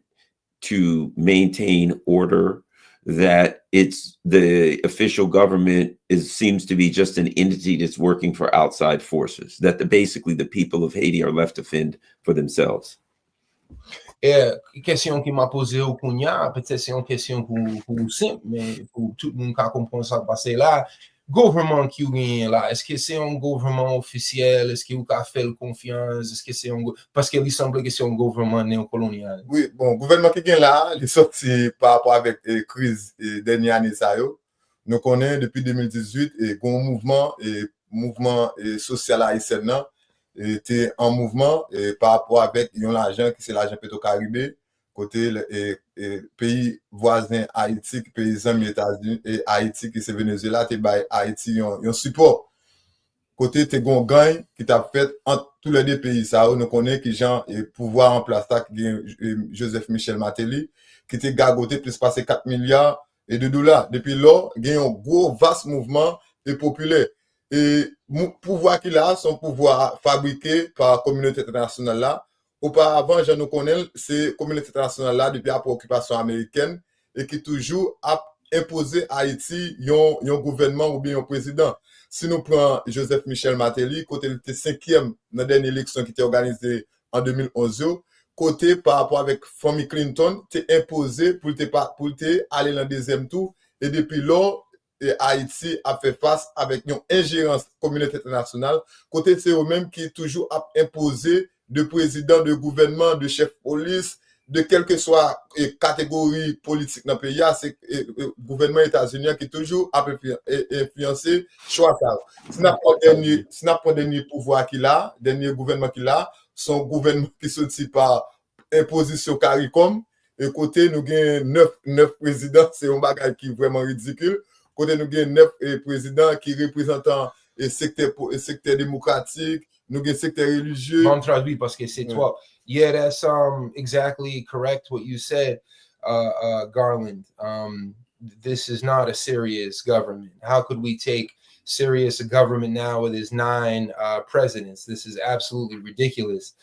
to maintain order, that it's the official government seems to be just an entity that's working for outside forces, that basically the people of Haiti are left to fend for themselves. Question qui m'a posé au Kounia, peut-être c'est une question pour simple, mais pour tout le monde qui comprend ça passer là, gouvernement qui est là, est-ce que c'est un gouvernement officiel, est-ce que vous avez fait confiance, est-ce que c'est un parce qu'il semble que c'est un gouvernement néocolonial. Oui, bon, gouvernement qui est là, il est sorti par rapport avec la crise dernière année ça yo. Nous connaissons depuis 2018 et un mouvement social haïtien était en mouvement par rapport avec l'argent qui c'est l'argent pétro-caribé côté pays voisins Haïti, pays amis États-Unis et Haïti qui c'est Venezuela, te bay Haïti un support. Côté te gon gagne qui t'a fait entre tous les deux pays ça nous connaît qui gens et pouvoir en place ça Joseph Michel Martelly qui te gagoté plus passer 4 milliards et de dollars depuis là il y a un gros vaste mouvement et populaire et pouvoir qu'il a son pouvoir fabriqué par la communauté internationale là auparavant je nous connais c'est communauté internationale là depuis après occupation américaine et qui toujours a imposé à Haïti un gouvernement ou bien un président. Si nous prenons Joseph Michel Martelly, côté il était 5e dans la dernière élection qui était organisée en 2011, côté par rapport avec famille Clinton, t'es imposé pour aller dans le deuxième tour. Et depuis là, Haïti a fait face avec une ingérence communauté internationale. Côté c'est eux-mêmes qui toujours a imposé de président, de gouvernement, de chef police, de quelle que soit catégorie politique dans le pays, c'est le gouvernement états-unien qui toujours a influencé choix ça. Si n'a pas dernier pouvoir qu'il a, dernier gouvernement qu'il a, son gouvernement qui sorti par imposition CARICOM, et côté nous avons 9 présidents, c'est un bagage qui est vraiment ridicule. Côté nous avons 9 présidents qui représentent le secteur démocratique, nous avons secteur religieux. Bon traduit parce que c'est toi. Yeah, that's exactly correct what you said, Garland. This is not a serious government. How could we take serious a government now with his 9 presidents? This is absolutely ridiculous.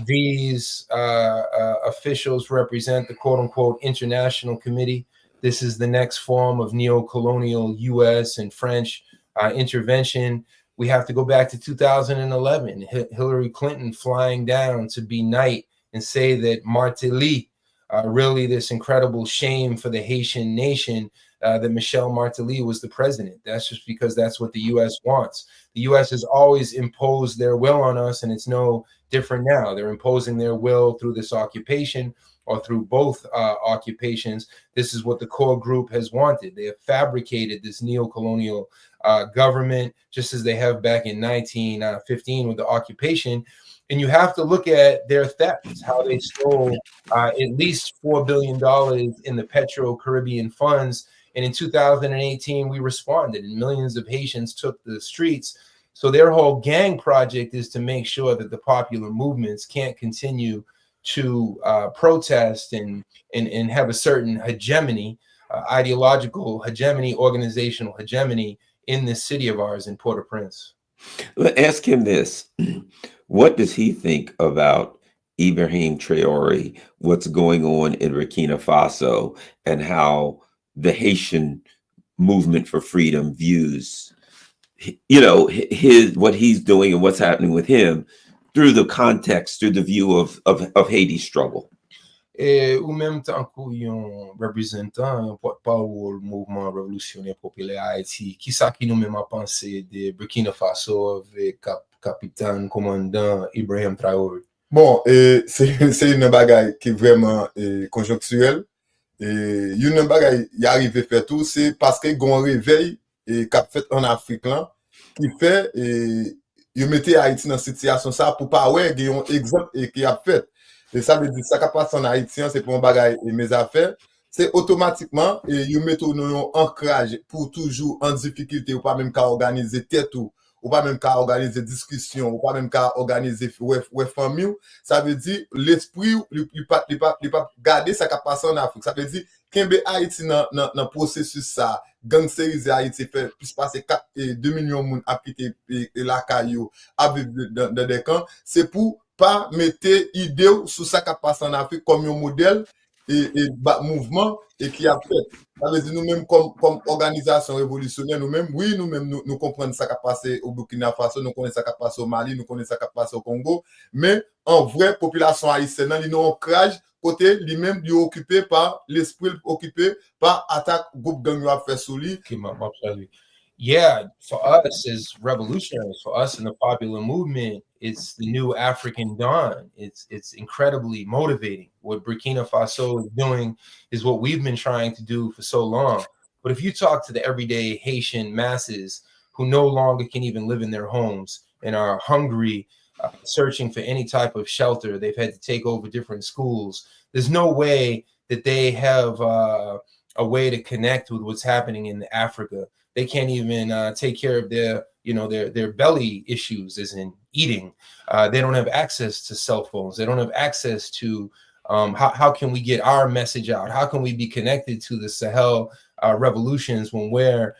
These officials represent the quote-unquote international committee. This is the next form of neo-colonial U.S. and French intervention. We have to go back to 2011, Hillary Clinton flying down to be knight and say that Martelly, really this incredible shame for the Haitian nation, that Michel Martelly was the president. That's just because that's what the U.S. wants. The U.S. has always imposed their will on us, and it's no different now. They're imposing their will through this occupation or through both occupations. This is what the core group has wanted. They have fabricated this neo-colonial government, just as they have back in 1915 with the occupation. And you have to look at their thefts, how they stole at least $4 billion in the Petro-Caribbean funds. And in 2018, we responded, and millions of Haitians took the streets. So their whole gang project is to make sure that the popular movements can't continue to protest and have a certain hegemony, ideological hegemony, organizational hegemony in this city of ours in Port-au-Prince. Ask him this. What does he think about Ibrahim Traoré, what's going on in Burkina Faso, and how the Haitian movement for freedom views, what he's doing and what's happening with him through the context, through the view of Haiti's struggle? Et ou même tant qu'on représentant, un porte-parole mouvement révolutionnaire populaire Haïti, qui ça qui nous même a pensé de Burkina Faso avec capitaine commandant Ibrahim Traoré? Bon, c'est une bagaille qui est vraiment conjoncturelle. Et une bagaille y arrive faire tout, c'est parce que gon réveil et qu'a fait en Afrique là, qui fait il mettait Haïti dans cette situation ça pour pas ouais un exemple et qui a fait. Et ça veut dire ça qui passe en haïtien c'est pour un bagage et mes affaires c'est automatiquement et ils mettent un ancrage pour toujours en difficulté ou pas même qu'à organiser tête ou ou pas même qu'à organiser discussion, ou pas même qu'à organiser ouais famille, ça veut dire l'esprit il pas garder ça qui passe en Afrique. Ça veut dire Kembe Haïti dans processus ça, gangsterisé Haïti fait plus passer 2 millions de monde à quitter la caillou à vivre dans des camps, c'est pour pas mettre idée sur ça qui passe en Afrique comme un modèle et mouvement et qui a fait. Ça veut dire nous-mêmes comme organisation révolutionnaire, nous-mêmes, oui, nous-mêmes, nous comprenons ça qui a passé au Burkina Faso, nous connaissons ça qui a passé au Mali, nous connaissons ça qui a passé au Congo, mais en vraie population haïtienne, il y a un ancrage côté lui-même lui occupé par l'esprit occupé par attaque groupe gang a fait sous lui. Yeah, for us as revolutionaries, for us in the popular movement, it's the new African dawn. It's incredibly motivating. What Burkina Faso is doing is what we've been trying to do for so long. But if you talk to the everyday Haitian masses who no longer can even live in their homes and are hungry, searching for any type of shelter, they've had to take over different schools. There's no way that they have a way to connect with what's happening in Africa. They can't even take care of their belly issues, as in eating. They don't have access to cell phones. They don't have access to how can we get our message out? How can we be connected to the Sahel revolutions when we're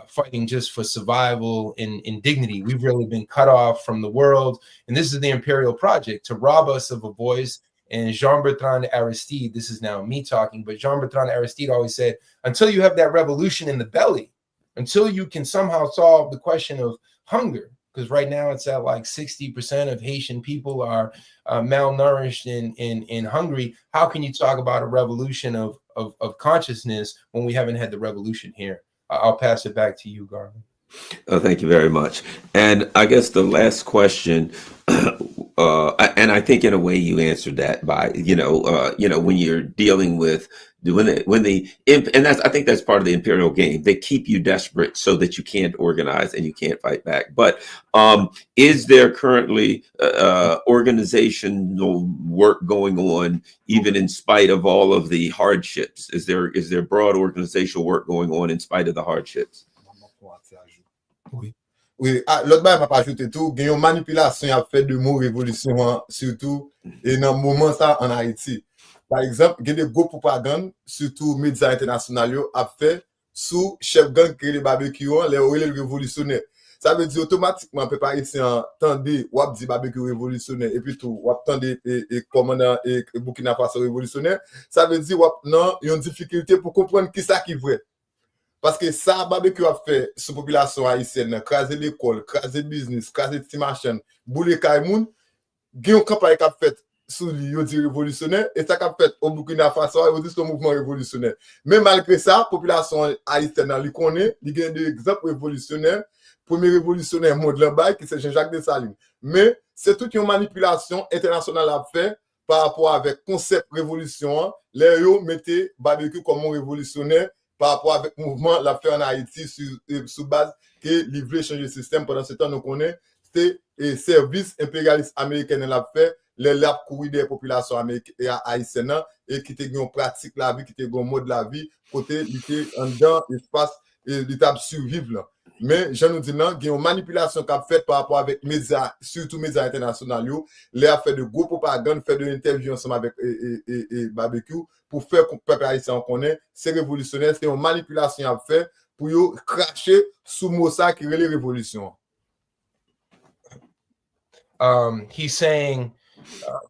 fighting just for survival and dignity? We've really been cut off from the world. And this is the imperial project to rob us of a voice. And Jean-Bertrand Aristide, this is now me talking, but Jean-Bertrand Aristide always said, until you have that revolution in the belly, until you can somehow solve the question of hunger, because right now it's at like 60% of Haitian people are malnourished and hungry. How can you talk about a revolution of consciousness when we haven't had the revolution here? I'll pass it back to you, Garland. Oh, thank you very much. And I guess the last question, and I think in a way you answered that by, when you're dealing with and I think that's part of the imperial game. They keep you desperate so that you can't organize and you can't fight back. But is there currently organizational work going on, even in spite of all of the hardships? Is there broad organizational work going on in spite of the hardships? Oui, l'autre bas m'a pas ajouté tout, il y a une manipulation a fait de mots révolution surtout et dans le moment ça en Haïti. Par exemple, il y a des gros propagandes surtout médias internationaux a fait sous chef gang qui est les barbecue les révolutionnaires. Ça veut dire automatiquement peut pas ici entendre ou dit barbecue révolutionnaire et puis tout ou attendre et commandant et Burkina Faso révolutionnaire. Ça veut dire non, il y a une difficulté pour comprendre qui ça qui vrai. Parce que ça, barbecue a fait sur la population haïtienne, craser l'école, craser business, craser petit machin, bouler Kaimoun, il y a une campagne qui a fait sur le révolutionnaire, et ça qui a fait au Burkina Faso, il y a un mouvement révolutionnaire. Mais malgré ça, la population haïtienne, elle connaît, il y a des exemples révolutionnaires. Premier révolutionnaire monde là-bas, qui c'est Jean-Jacques Dessalines. Mais c'est toute une manipulation internationale à faire par rapport avec concept révolution, les yo mettez barbecue comme un révolutionnaire par rapport avec le mouvement l'a fait en Haïti sur base que livrer changer le système. Pendant ce temps, nous connaissons c'est les services impérialistes américains l'a fait, les lab courir des populations américaines haïtiennes et qui te une pratique la vie, qui te un mode de la vie, côté qui était en dedans espace et l'étape survivre là. Mais je nous dis non, il y a une manipulation qu'a faite par rapport avec médias, surtout médias internationaux, les a fait de gros propagande, fait de l'interview ensemble avec et barbecue pour faire que le peuple haïtien connaît, c'est révolutionnaire, c'est une manipulation à faire pour cracher sous mot ça qui est les révolutions. He's saying,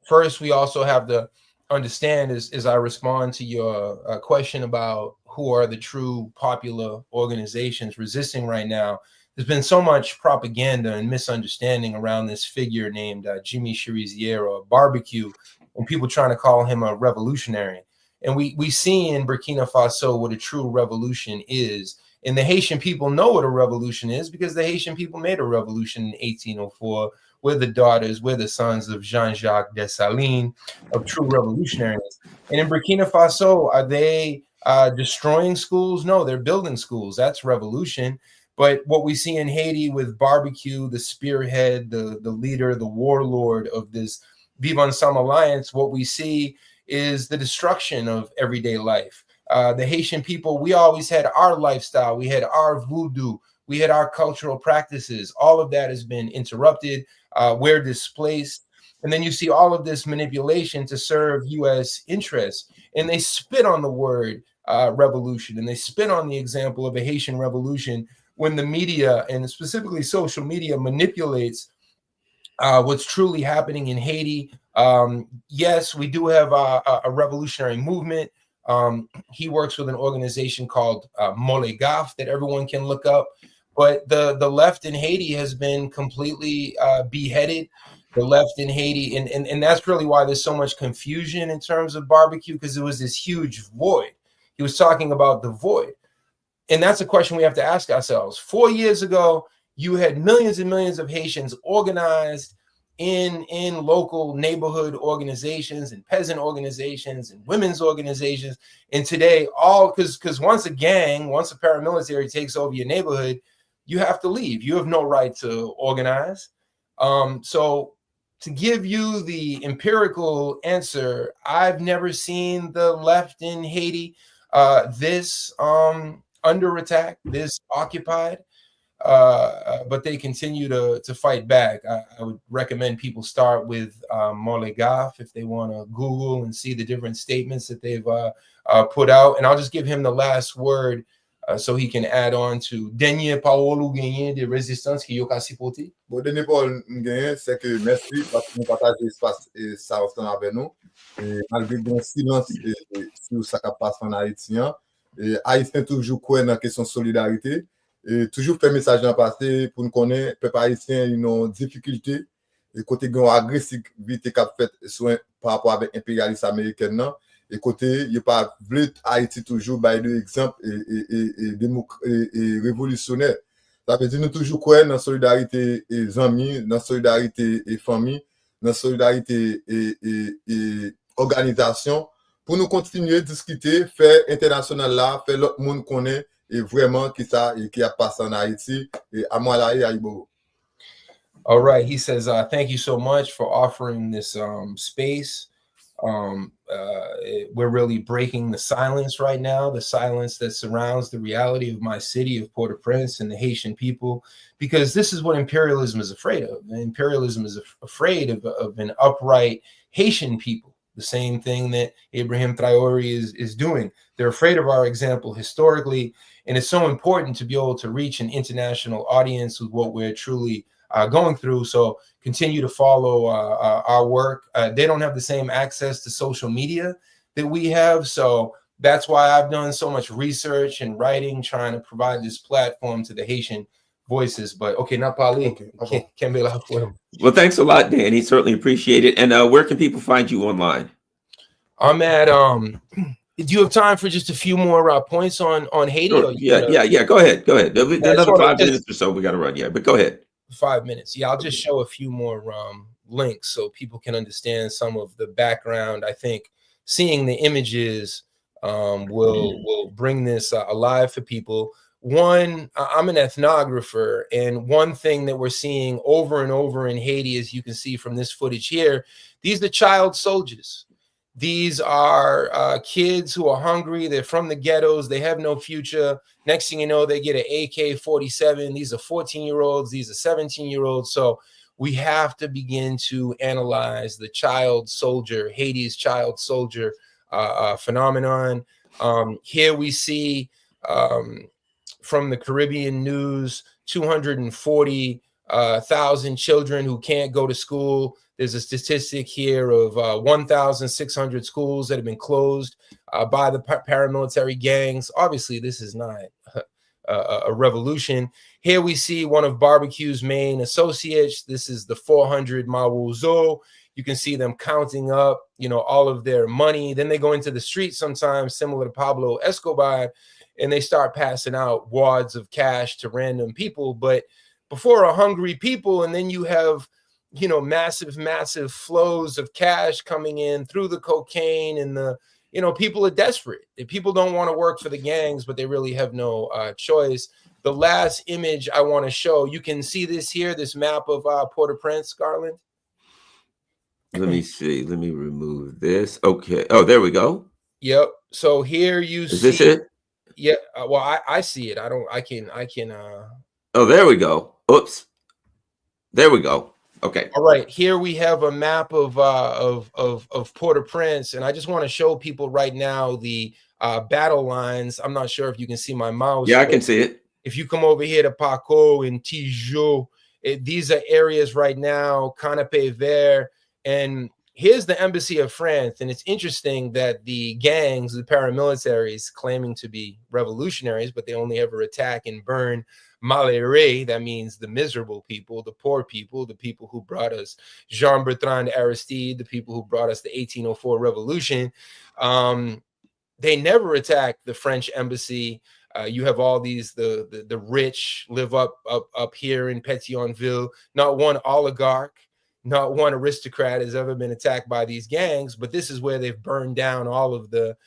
first, we also have to understand as I respond to your question about who are the true popular organizations resisting right now. There's been so much propaganda and misunderstanding around this figure named Jimmy Cherizier or Barbecue, and people trying to call him a revolutionary. And we see in Burkina Faso what a true revolution is. And the Haitian people know what a revolution is because the Haitian people made a revolution in 1804. We're the daughters, we're the sons of Jean-Jacques Dessalines, of true revolutionaries. And in Burkina Faso, are they destroying schools? No, they're building schools. That's revolution. But what we see in Haiti with Barbecue, the spearhead, the leader, the warlord of this Vive Ensemble Alliance, what we see is the destruction of everyday life. The Haitian people, we always had our lifestyle. We had our voodoo. We had our cultural practices. All of that has been interrupted. We're displaced. And then you see all of this manipulation to serve U.S. interests. And they spit on the word revolution, and they spit on the example of a Haitian revolution when the media, and specifically social media, manipulates what's truly happening in Haiti. Yes, we do have a revolutionary movement. He works with an organization called Molegaf that everyone can look up. But the left in Haiti has been completely beheaded. The left in Haiti, and that's really why there's so much confusion in terms of barbecue, because it was this huge void. He was talking about the void. And that's a question we have to ask ourselves. 4 years ago, you had millions and millions of Haitians organized in local neighborhood organizations and peasant organizations and women's organizations. And today, because once a paramilitary takes over your neighborhood, you have to leave. You have no right to organize. So to give you the empirical answer, I've never seen the left in Haiti this under attack, this occupied, but they continue to fight back. I would recommend people start with Molegaf if they want to Google and see the different statements that they've put out. And I'll just give him the last word so he can add on to dernier parole ou gagné de résistance qui yo ka sipote. Bon, dernier parole gagné, c'est que merci parce que nous partageons l'espace et ça ensemble avec nous. Et malgré le silence sur ce qui passe en Haïti, et Haïtien toujours croit dans la question de solidarité et toujours fait message dans le passé pour nous connaître, peuple haïtien, ils ont difficulté et côté de l'agressivité qu'a fait par rapport avec l'impérialisme américain. Et côté, il n'y a pas voulu Haïti toujours by de exemple et révolutionnaire. Ça veut dire nous toujours croire dans la solidarité et amis, dans la solidarité et famille, dans la solidarité et organisation pour nous continuer à discuter, faire international là, faire l'autre monde connaît et vraiment qui ça et qui a passé en Haïti et à moi là et à Ibo. All right, he says, thank you so much for offering this space. We're really breaking the silence right now, the silence that surrounds the reality of my city of Port-au-Prince and the Haitian people, because this is what imperialism is afraid of. Imperialism is afraid of an upright Haitian people, the same thing that Ibrahim Traoré is doing. They're afraid of our example historically, and it's so important to be able to reach an international audience with what we're truly going through. So continue to follow our work. They don't have the same access to social media that we have. So that's why I've done so much research and writing, trying to provide this platform to the Haitian voices. But okay, not Pali. Okay. Well, thanks a lot, Danny. Certainly appreciate it. And where can people find you online? I'm at do you have time for just a few more points on Haiti? Sure. Yeah. Go ahead. Another 5 minutes or so we got to run. Yeah, but go ahead. 5 minutes. Yeah, I'll just show a few more links so people can understand some of the background. I think seeing the images will bring this alive for people. One, I'm an ethnographer, and one thing that we're seeing over and over in Haiti, as you can see from this footage here, these are child soldiers. These are kids who are hungry. They're from the ghettos. They have no future. Next thing you know, they get an AK-47. These are 14-year-olds. These are 17-year-olds. So we have to begin to analyze the child soldier, Haiti's child soldier phenomenon. Here we see from the Caribbean news, 240,000 children who can't go to school. There's a statistic here of 1,600 schools that have been closed by the paramilitary gangs. Obviously, this is not a revolution. Here we see one of Barbecue's main associates. This is the 400 Mawuzo. You can see them counting up, all of their money. Then they go into the street sometimes, similar to Pablo Escobar, and they start passing out wads of cash to random people. But before a hungry people, and then you have massive flows of cash coming in through the cocaine, and the people are desperate. People don't want to work for the gangs, but they really have no choice. The last image I want to show, you can see this here, this map of Port-au-Prince, Garland. Let me see. Let me remove this. Okay. Oh, there we go. Yep. So here you see. Is this it? Yeah. Well, I see it. I can Oh, there we go. Oops. There we go. Okay. All right, here we have a map of Port-au-Prince, and I just want to show people right now the battle lines. I'm not sure if you can see my mouse. Yeah, I can see it. If you come over here to Paco and Tijo, these are areas right now, Canapé Vert, and here's the embassy of France. And it's interesting that the gangs, the paramilitaries, claiming to be revolutionaries, but they only ever attack and burn malheureux, that means the miserable people, the poor people, the people who brought us Jean-Bertrand Aristide, the people who brought us the 1804 revolution. They never attack the French embassy. You have all these, the rich live up here in Pétionville. Not one oligarch, not one aristocrat has ever been attacked by these gangs, but this is where they've burned down all of the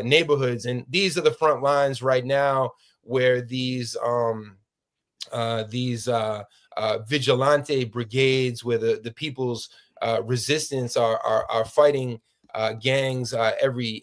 neighborhoods. And these are the front lines right now where these vigilante brigades, where the people's resistance are fighting gangs every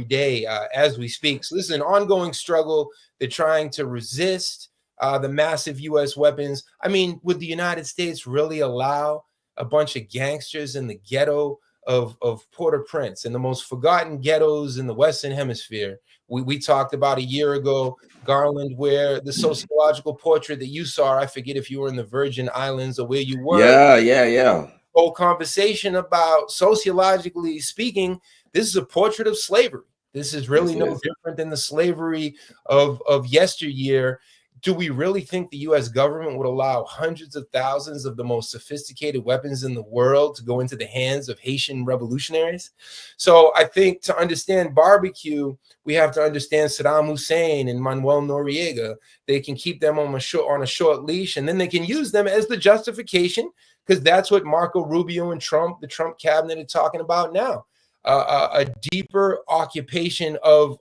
day as we speak. So this is an ongoing struggle. They're trying to resist the massive U.S. weapons. I mean, would the United States really allow a bunch of gangsters in the ghetto of Port-au-Prince, and the most forgotten ghettos in the Western Hemisphere? We talked about a year ago, Garland, where the sociological portrait that you saw, I forget if you were in the Virgin Islands or where you were. Yeah. Whole conversation about, sociologically speaking, this is a portrait of slavery. This is really no different than the slavery of yesteryear. Do we really think the U.S. government would allow hundreds of thousands of the most sophisticated weapons in the world to go into the hands of Haitian revolutionaries? So I think to understand barbecue, we have to understand Saddam Hussein and Manuel Noriega. They can keep them on a short leash, and then they can use them as the justification, because that's what Marco Rubio and Trump, the Trump cabinet, are talking about now. A deeper occupation of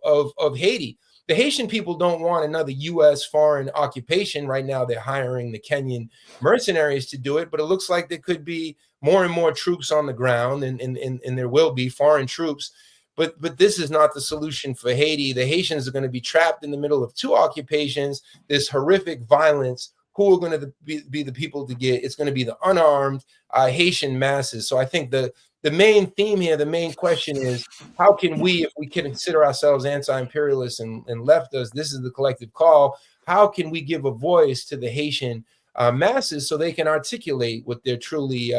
Haiti. The Haitian people don't want another U.S. foreign occupation. Right now, they're hiring the Kenyan mercenaries to do it, but it looks like there could be more and more troops on the ground, and there will be foreign troops. But this is not the solution for Haiti. The Haitians are going to be trapped in the middle of two occupations, this horrific violence. Who are going to be the people to get? It's going to be the unarmed Haitian masses. So I think the main theme here, the main question is, how can we, if we can consider ourselves anti-imperialists and leftists, this is the collective call, how can we give a voice to the Haitian masses so they can articulate what they're truly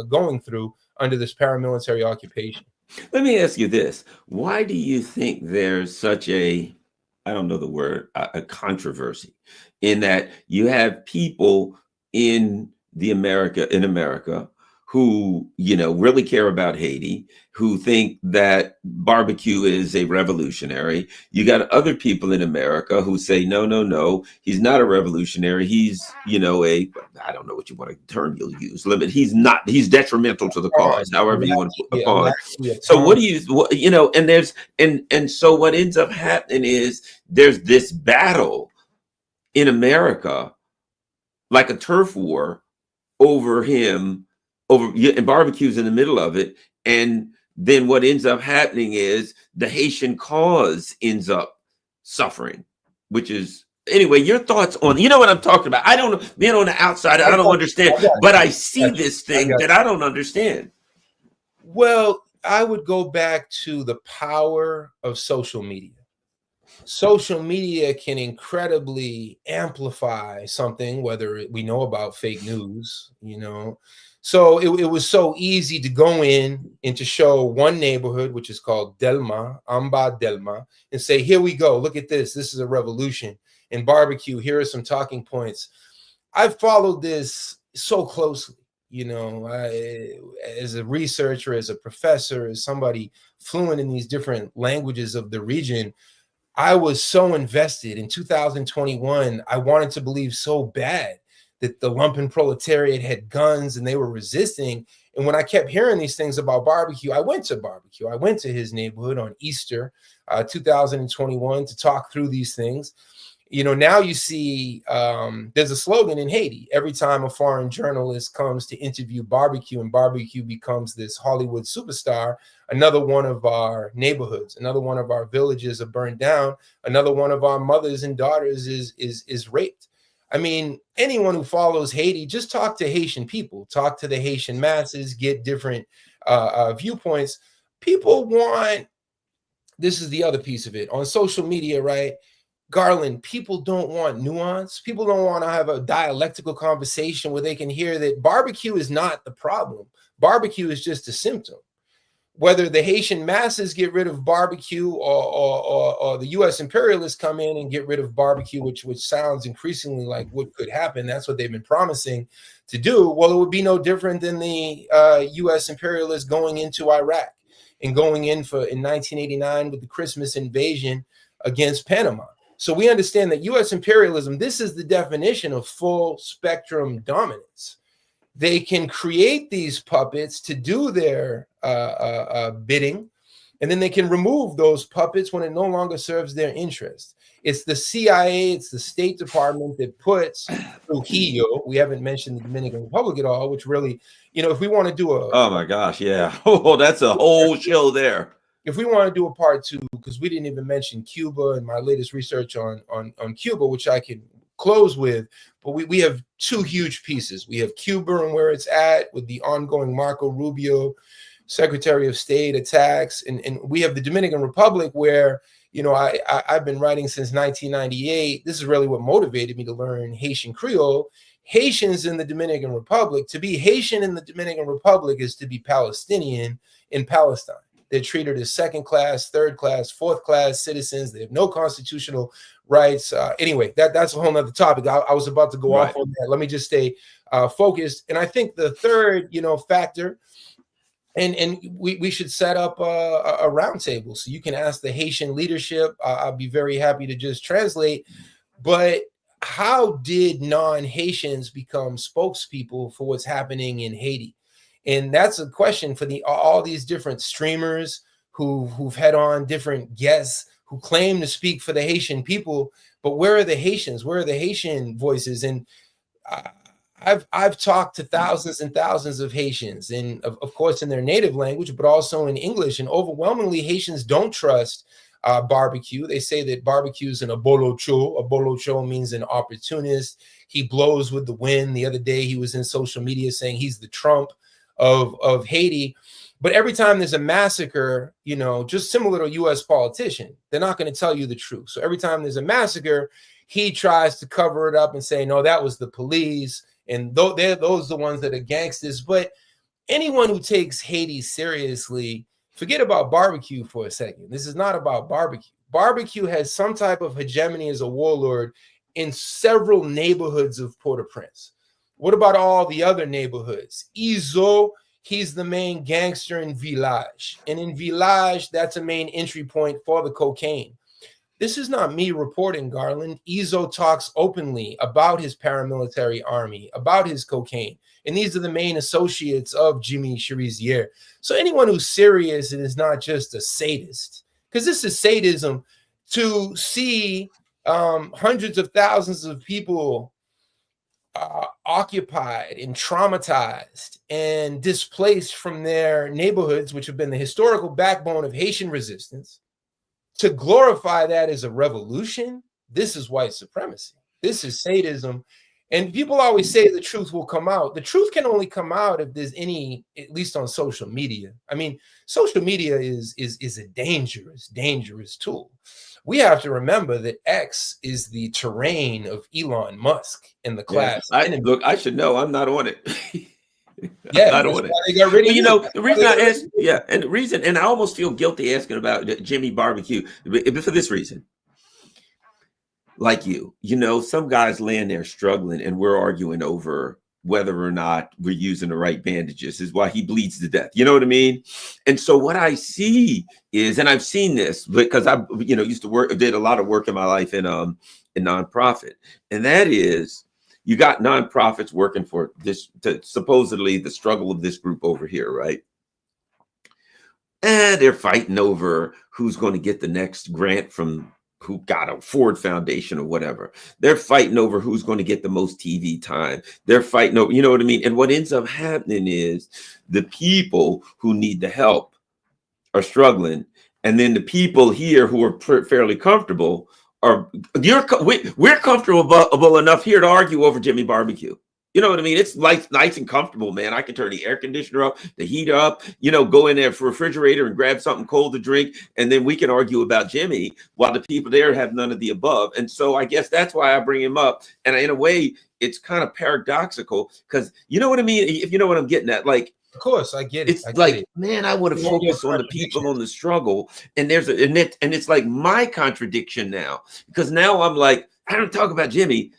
going through under this paramilitary occupation? Let me ask you this. Why do you think there's such a, I don't know the word, a controversy in that you have people in America who, really care about Haiti, who think that barbecue is a revolutionary. You got other people in America who say, no, he's not a revolutionary. He's, I don't know what you want to term you'll use, limit. He's detrimental to the cause, however you want to put the cause. So what do you, and there's, and so what ends up happening is there's this battle in America, like a turf war over him, and barbecue's in the middle of it. And then what ends up happening is the Haitian cause ends up suffering, which is, anyway, your thoughts on, what I'm talking about? I don't know, being on the outside, I don't understand, but I see this thing that I don't understand. Well, I would go back to the power of social media. Social media can incredibly amplify something, whether we know about fake news, So it was so easy to go in and to show one neighborhood, which is called Delma, Amba Delma, and say, here we go. Look at this. This is a revolution. And barbecue, here are some talking points. I've followed this so closely, as a researcher, as a professor, as somebody fluent in these different languages of the region. I was so invested. In 2021, I wanted to believe so bad that the lumpen proletariat had guns and they were resisting. And when I kept hearing these things about barbecue, I went to barbecue. I went to his neighborhood on Easter 2021 to talk through these things. Now you see there's a slogan in Haiti. Every time a foreign journalist comes to interview barbecue, and barbecue becomes this Hollywood superstar, another one of our neighborhoods, another one of our villages are burned down, another one of our mothers and daughters is raped. I mean, anyone who follows Haiti, just talk to Haitian people, talk to the Haitian masses, get different viewpoints. People want, this is the other piece of it, on social media, right? Garland, people don't want nuance. People don't want to have a dialectical conversation where they can hear that barbecue is not the problem. Barbecue is just a symptom. Whether the Haitian masses get rid of barbecue or the U.S. imperialists come in and get rid of barbecue, which sounds increasingly like what could happen. That's what they've been promising to do. Well, it would be no different than the U.S. imperialists going into Iraq and going in 1989 with the Christmas invasion against Panama. So we understand that U.S. imperialism, this is the definition of full spectrum dominance. They can create these puppets to do their bidding, and then they can remove those puppets when it no longer serves their interest. It's the CIA, it's the State Department that puts Trujillo. We haven't mentioned the Dominican Republic at all, which really, if we want to do a... Oh my gosh, yeah. Oh, that's a whole show there. If we want to do a part 2, because we didn't even mention Cuba and my latest research on Cuba, which I can close with, but we have 2 huge pieces. We have Cuba and where it's at with the ongoing Marco Rubio Secretary of State attacks, and we have the Dominican Republic where I've been writing since 1998. This is really what motivated me to learn Haitian Creole. Haitians in the Dominican Republic, to be Haitian in the Dominican Republic is to be Palestinian in Palestine. They're treated as second class, third class, fourth class citizens. They have no constitutional rights. Anyway, that's a whole nother topic. I was about to go off on that. Let me just stay focused. And I think the third, factor, and we should set up a roundtable so you can ask the Haitian leadership. I'll be very happy to just translate. But how did non-Haitians become spokespeople for what's happening in Haiti? And that's a question for all these different streamers who've had on different guests who claim to speak for the Haitian people. But where are the Haitians? Where are the Haitian voices? And I've talked to thousands and thousands of Haitians, and of course in their native language, but also in English. And overwhelmingly, Haitians don't trust barbecue. They say that barbecue is an abolocho. Abolocho means an opportunist. He blows with the wind. The other day, he was in social media saying he's the Trump of Haiti. But every time there's a massacre, just similar to a U.S. politician, they're not going to tell you the truth. So every time there's a massacre, he tries to cover it up and say, no, that was the police. And those are the ones that are gangsters. But anyone who takes Haiti seriously, forget about barbecue for a second. This is not about barbecue. Barbecue has some type of hegemony as a warlord in several neighborhoods of Port-au-Prince. What about all the other neighborhoods? Izo, he's the main gangster in Village. And in Village, that's a main entry point for the cocaine. This is not me reporting, Garland. Izo talks openly about his paramilitary army, about his cocaine. And these are the main associates of Jimmy Cherizier. So anyone who's serious and is not just a sadist, because this is sadism, to see hundreds of thousands of people occupied and traumatized and displaced from their neighborhoods, which have been the historical backbone of Haitian resistance, to glorify that as a revolution. This is white supremacy. This is sadism. And people always say the truth will come out. The truth can only come out if there's any, at least on social media. I mean, social media is a dangerous tool. We have to remember that X is the terrain of Elon Musk in the class. Look, I should know. I'm not on it. Yeah, not on it. They got rid of the reason I asked, and I almost feel guilty asking about Jimmy Barbecue, but for this reason. Like some guys laying there struggling, and we're arguing over whether or not we're using the right bandages is why he bleeds to death. You know what I mean? And so what I see is, and I've seen this because I, used to did a lot of work in my life in nonprofit, and that is, you got nonprofits working for this, supposedly the struggle of this group over here, right? And they're fighting over who's going to get the next grant from who got a Ford Foundation or whatever. They're fighting over who's going to get the most TV time. They're fighting over, you know what I mean? And what ends up happening is the people who need the help are struggling. And then the people here who are fairly comfortable are we're comfortable enough here to argue over Jimmy Barbecue. You know what I mean? It's like nice and comfortable, man. I can turn the air conditioner up, the heat up, go in there for refrigerator and grab something cold to drink. And then we can argue about Jimmy while the people there have none of the above. And so I guess that's why I bring him up. And in a way, it's kind of paradoxical because you know what I mean? If you know what I'm getting at, like, of course, I get it. It's like, man, I want to focus on the people, on the struggle. And it's like my contradiction now, because now I'm like, I don't talk about Jimmy,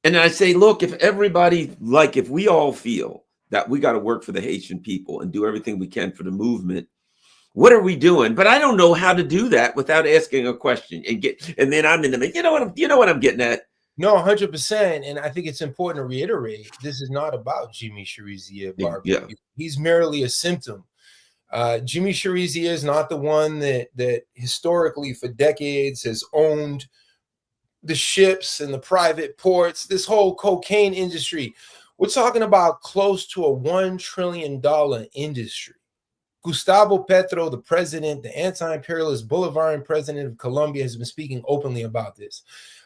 and I say, look, if we all feel that we got to work for the Haitian people and do everything we can for the movement, what are we doing? But I don't know how to do that without asking a question and then I'm in the, you know what I'm getting at? No, 100%. And I think it's important to reiterate, this is not about Jimmy Cherizier Barbecue. Yeah. He's merely a symptom. Jimmy Cherizier is not the one that historically for decades has owned the ships and the private ports, this whole cocaine industry. We're talking about close to a $1 trillion industry. Gustavo Petro, the president, the anti-imperialist Bolivarian president of Colombia, has been speaking openly about this.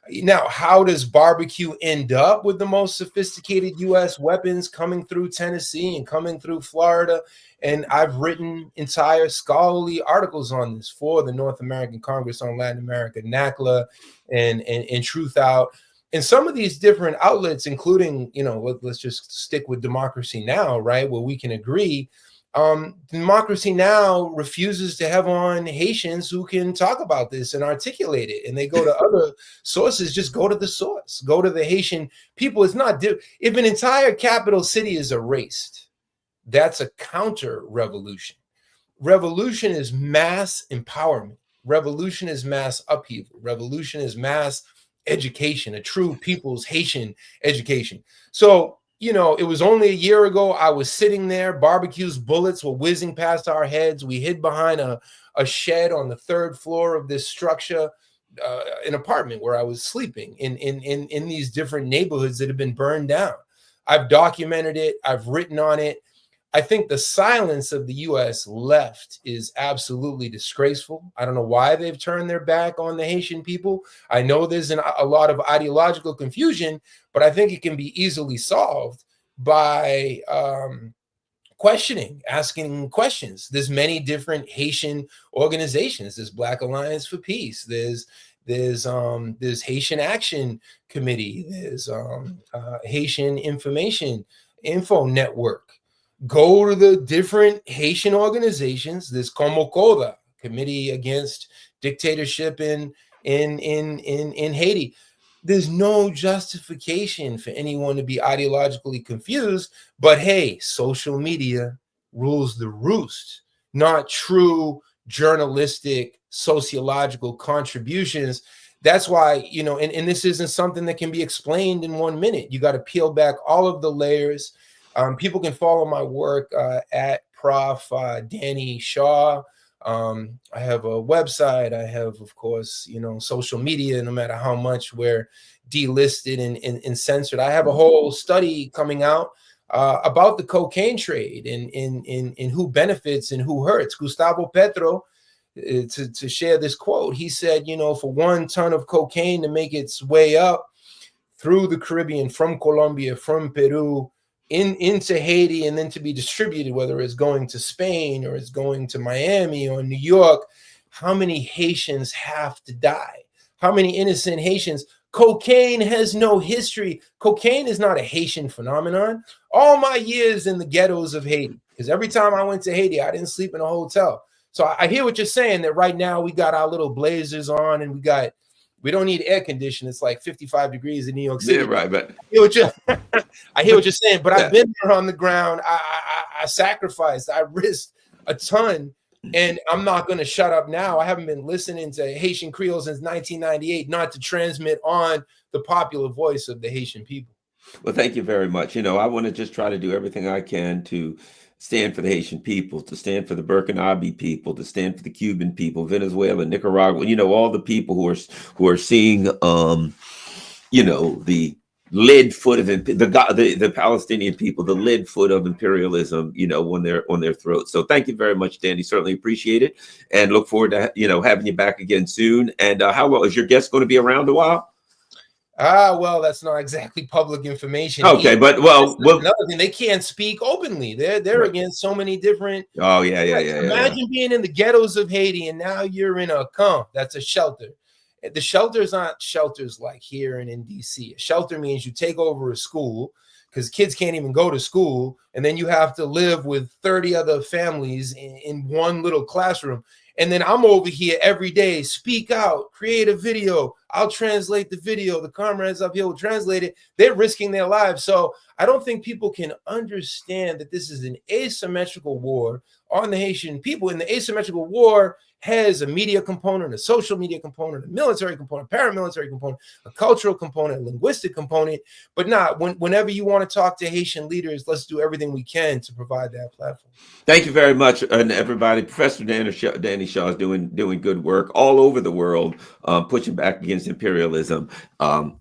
Now, how does barbecue end up with the most sophisticated U.S. weapons coming through Tennessee and coming through Florida? And I've written entire scholarly articles on this for the North American Congress on Latin America, NACLA, and Truth Out. And some of these different outlets, including, let's just stick with Democracy Now!, right, where we can agree. Democracy Now! Refuses to have on Haitians who can talk about this and articulate it, and they go to other sources. Just go to the source, go to the Haitian people. It's not if an entire capital city is erased, that's a counter revolution. Revolution is mass empowerment. Revolution is mass upheaval. Revolution is mass education, a true people's Haitian education. So it was only a year ago, I was sitting there, barbecue's bullets were whizzing past our heads. We hid behind a shed on the 3rd floor of this structure, an apartment where I was sleeping in these different neighborhoods that have been burned down. I've documented it. I've written on it. I think the silence of the U.S. left is absolutely disgraceful. I don't know why they've turned their back on the Haitian people. I know there's a lot of ideological confusion, but I think it can be easily solved by asking questions. There's many different Haitian organizations. There's Black Alliance for Peace. There's Haitian Action Committee. There's Haitian Info Network. Go to the different Haitian organizations. There's Comocoda, Committee Against Dictatorship in Haiti. There's no justification for anyone to be ideologically confused, but hey, social media rules the roost, not true journalistic, sociological contributions. That's why, and this isn't something that can be explained in 1 minute. You got to peel back all of the layers. People can follow my work at Prof. Danny Shaw. I have a website. I have, of course, social media, no matter how much we're delisted and censored. I have a whole study coming out about the cocaine trade and who benefits and who hurts. Gustavo Petro, to share this quote, he said, for 1 ton of cocaine to make its way up through the Caribbean, from Colombia, from Peru, into Haiti, and then to be distributed, whether it's going to Spain or it's going to Miami or New York, how many Haitians have to die? How many innocent Haitians? Cocaine has no history. Cocaine is not a Haitian phenomenon. All my years in the ghettos of Haiti, because every time I went to Haiti, I didn't sleep in a hotel. So I hear what you're saying, that right now we got our little blazers on and we don't need air conditioning. It's like 55 degrees in New York City. Yeah, right. But I hear what you're saying, but I've been there on the ground. I sacrificed. I risked a ton, and I'm not going to shut up now. I haven't been listening to Haitian Creole since 1998, not to transmit on the popular voice of the Haitian people. Well, thank you very much. I want to just try to do everything I can to stand for the Haitian people, to stand for the Burkina people, to stand for the Cuban people, Venezuela, Nicaragua, all the people who are seeing, the lead foot of the Palestinian people, the lead foot of imperialism, on their throats. So thank you very much, Danny. Certainly appreciate it, and look forward to having you back again soon. And how long is your guest going to be around a while? Well, that's not exactly public information. Okay, but another thing, they can't speak openly. They're right. against so many different. Oh yeah. Imagine being in the ghettos of Haiti, and now you're in a camp. That's a shelter. The shelters aren't shelters like here and in DC. A shelter means you take over a school because kids can't even go to school, and then you have to live with 30 other families in one little classroom. And then I'm over here every day, speak out, create a video. I'll translate the video. The comrades up here will translate it. They're risking their lives. So I don't think people can understand that this is an asymmetrical war on the Haitian people. And the asymmetrical war has a media component, a social media component, a military component, paramilitary component, a cultural component, a linguistic component. But whenever you want to talk to Haitian leaders, let's do everything we can to provide that platform. Thank you very much, and everybody. Professor Danny Shaw is doing good work all over the world, pushing back against imperialism.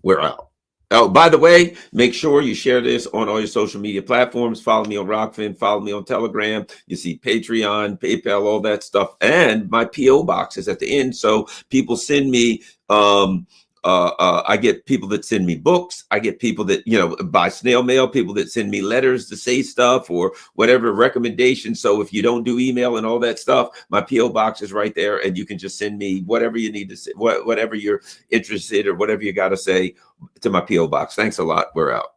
We're out. Oh, by the way, make sure you share this on all your social media platforms. Follow me on Rockfin, follow me on Telegram. You see Patreon, PayPal, all that stuff. And my P.O. box is at the end. So people send me, I get people that send me books. I get people that, by snail mail, people that send me letters to say stuff or whatever recommendations. So if you don't do email and all that stuff, my P.O. box is right there. And you can just send me whatever you need to say, whatever you're interested or whatever you got to say to my P.O. box. Thanks a lot. We're out.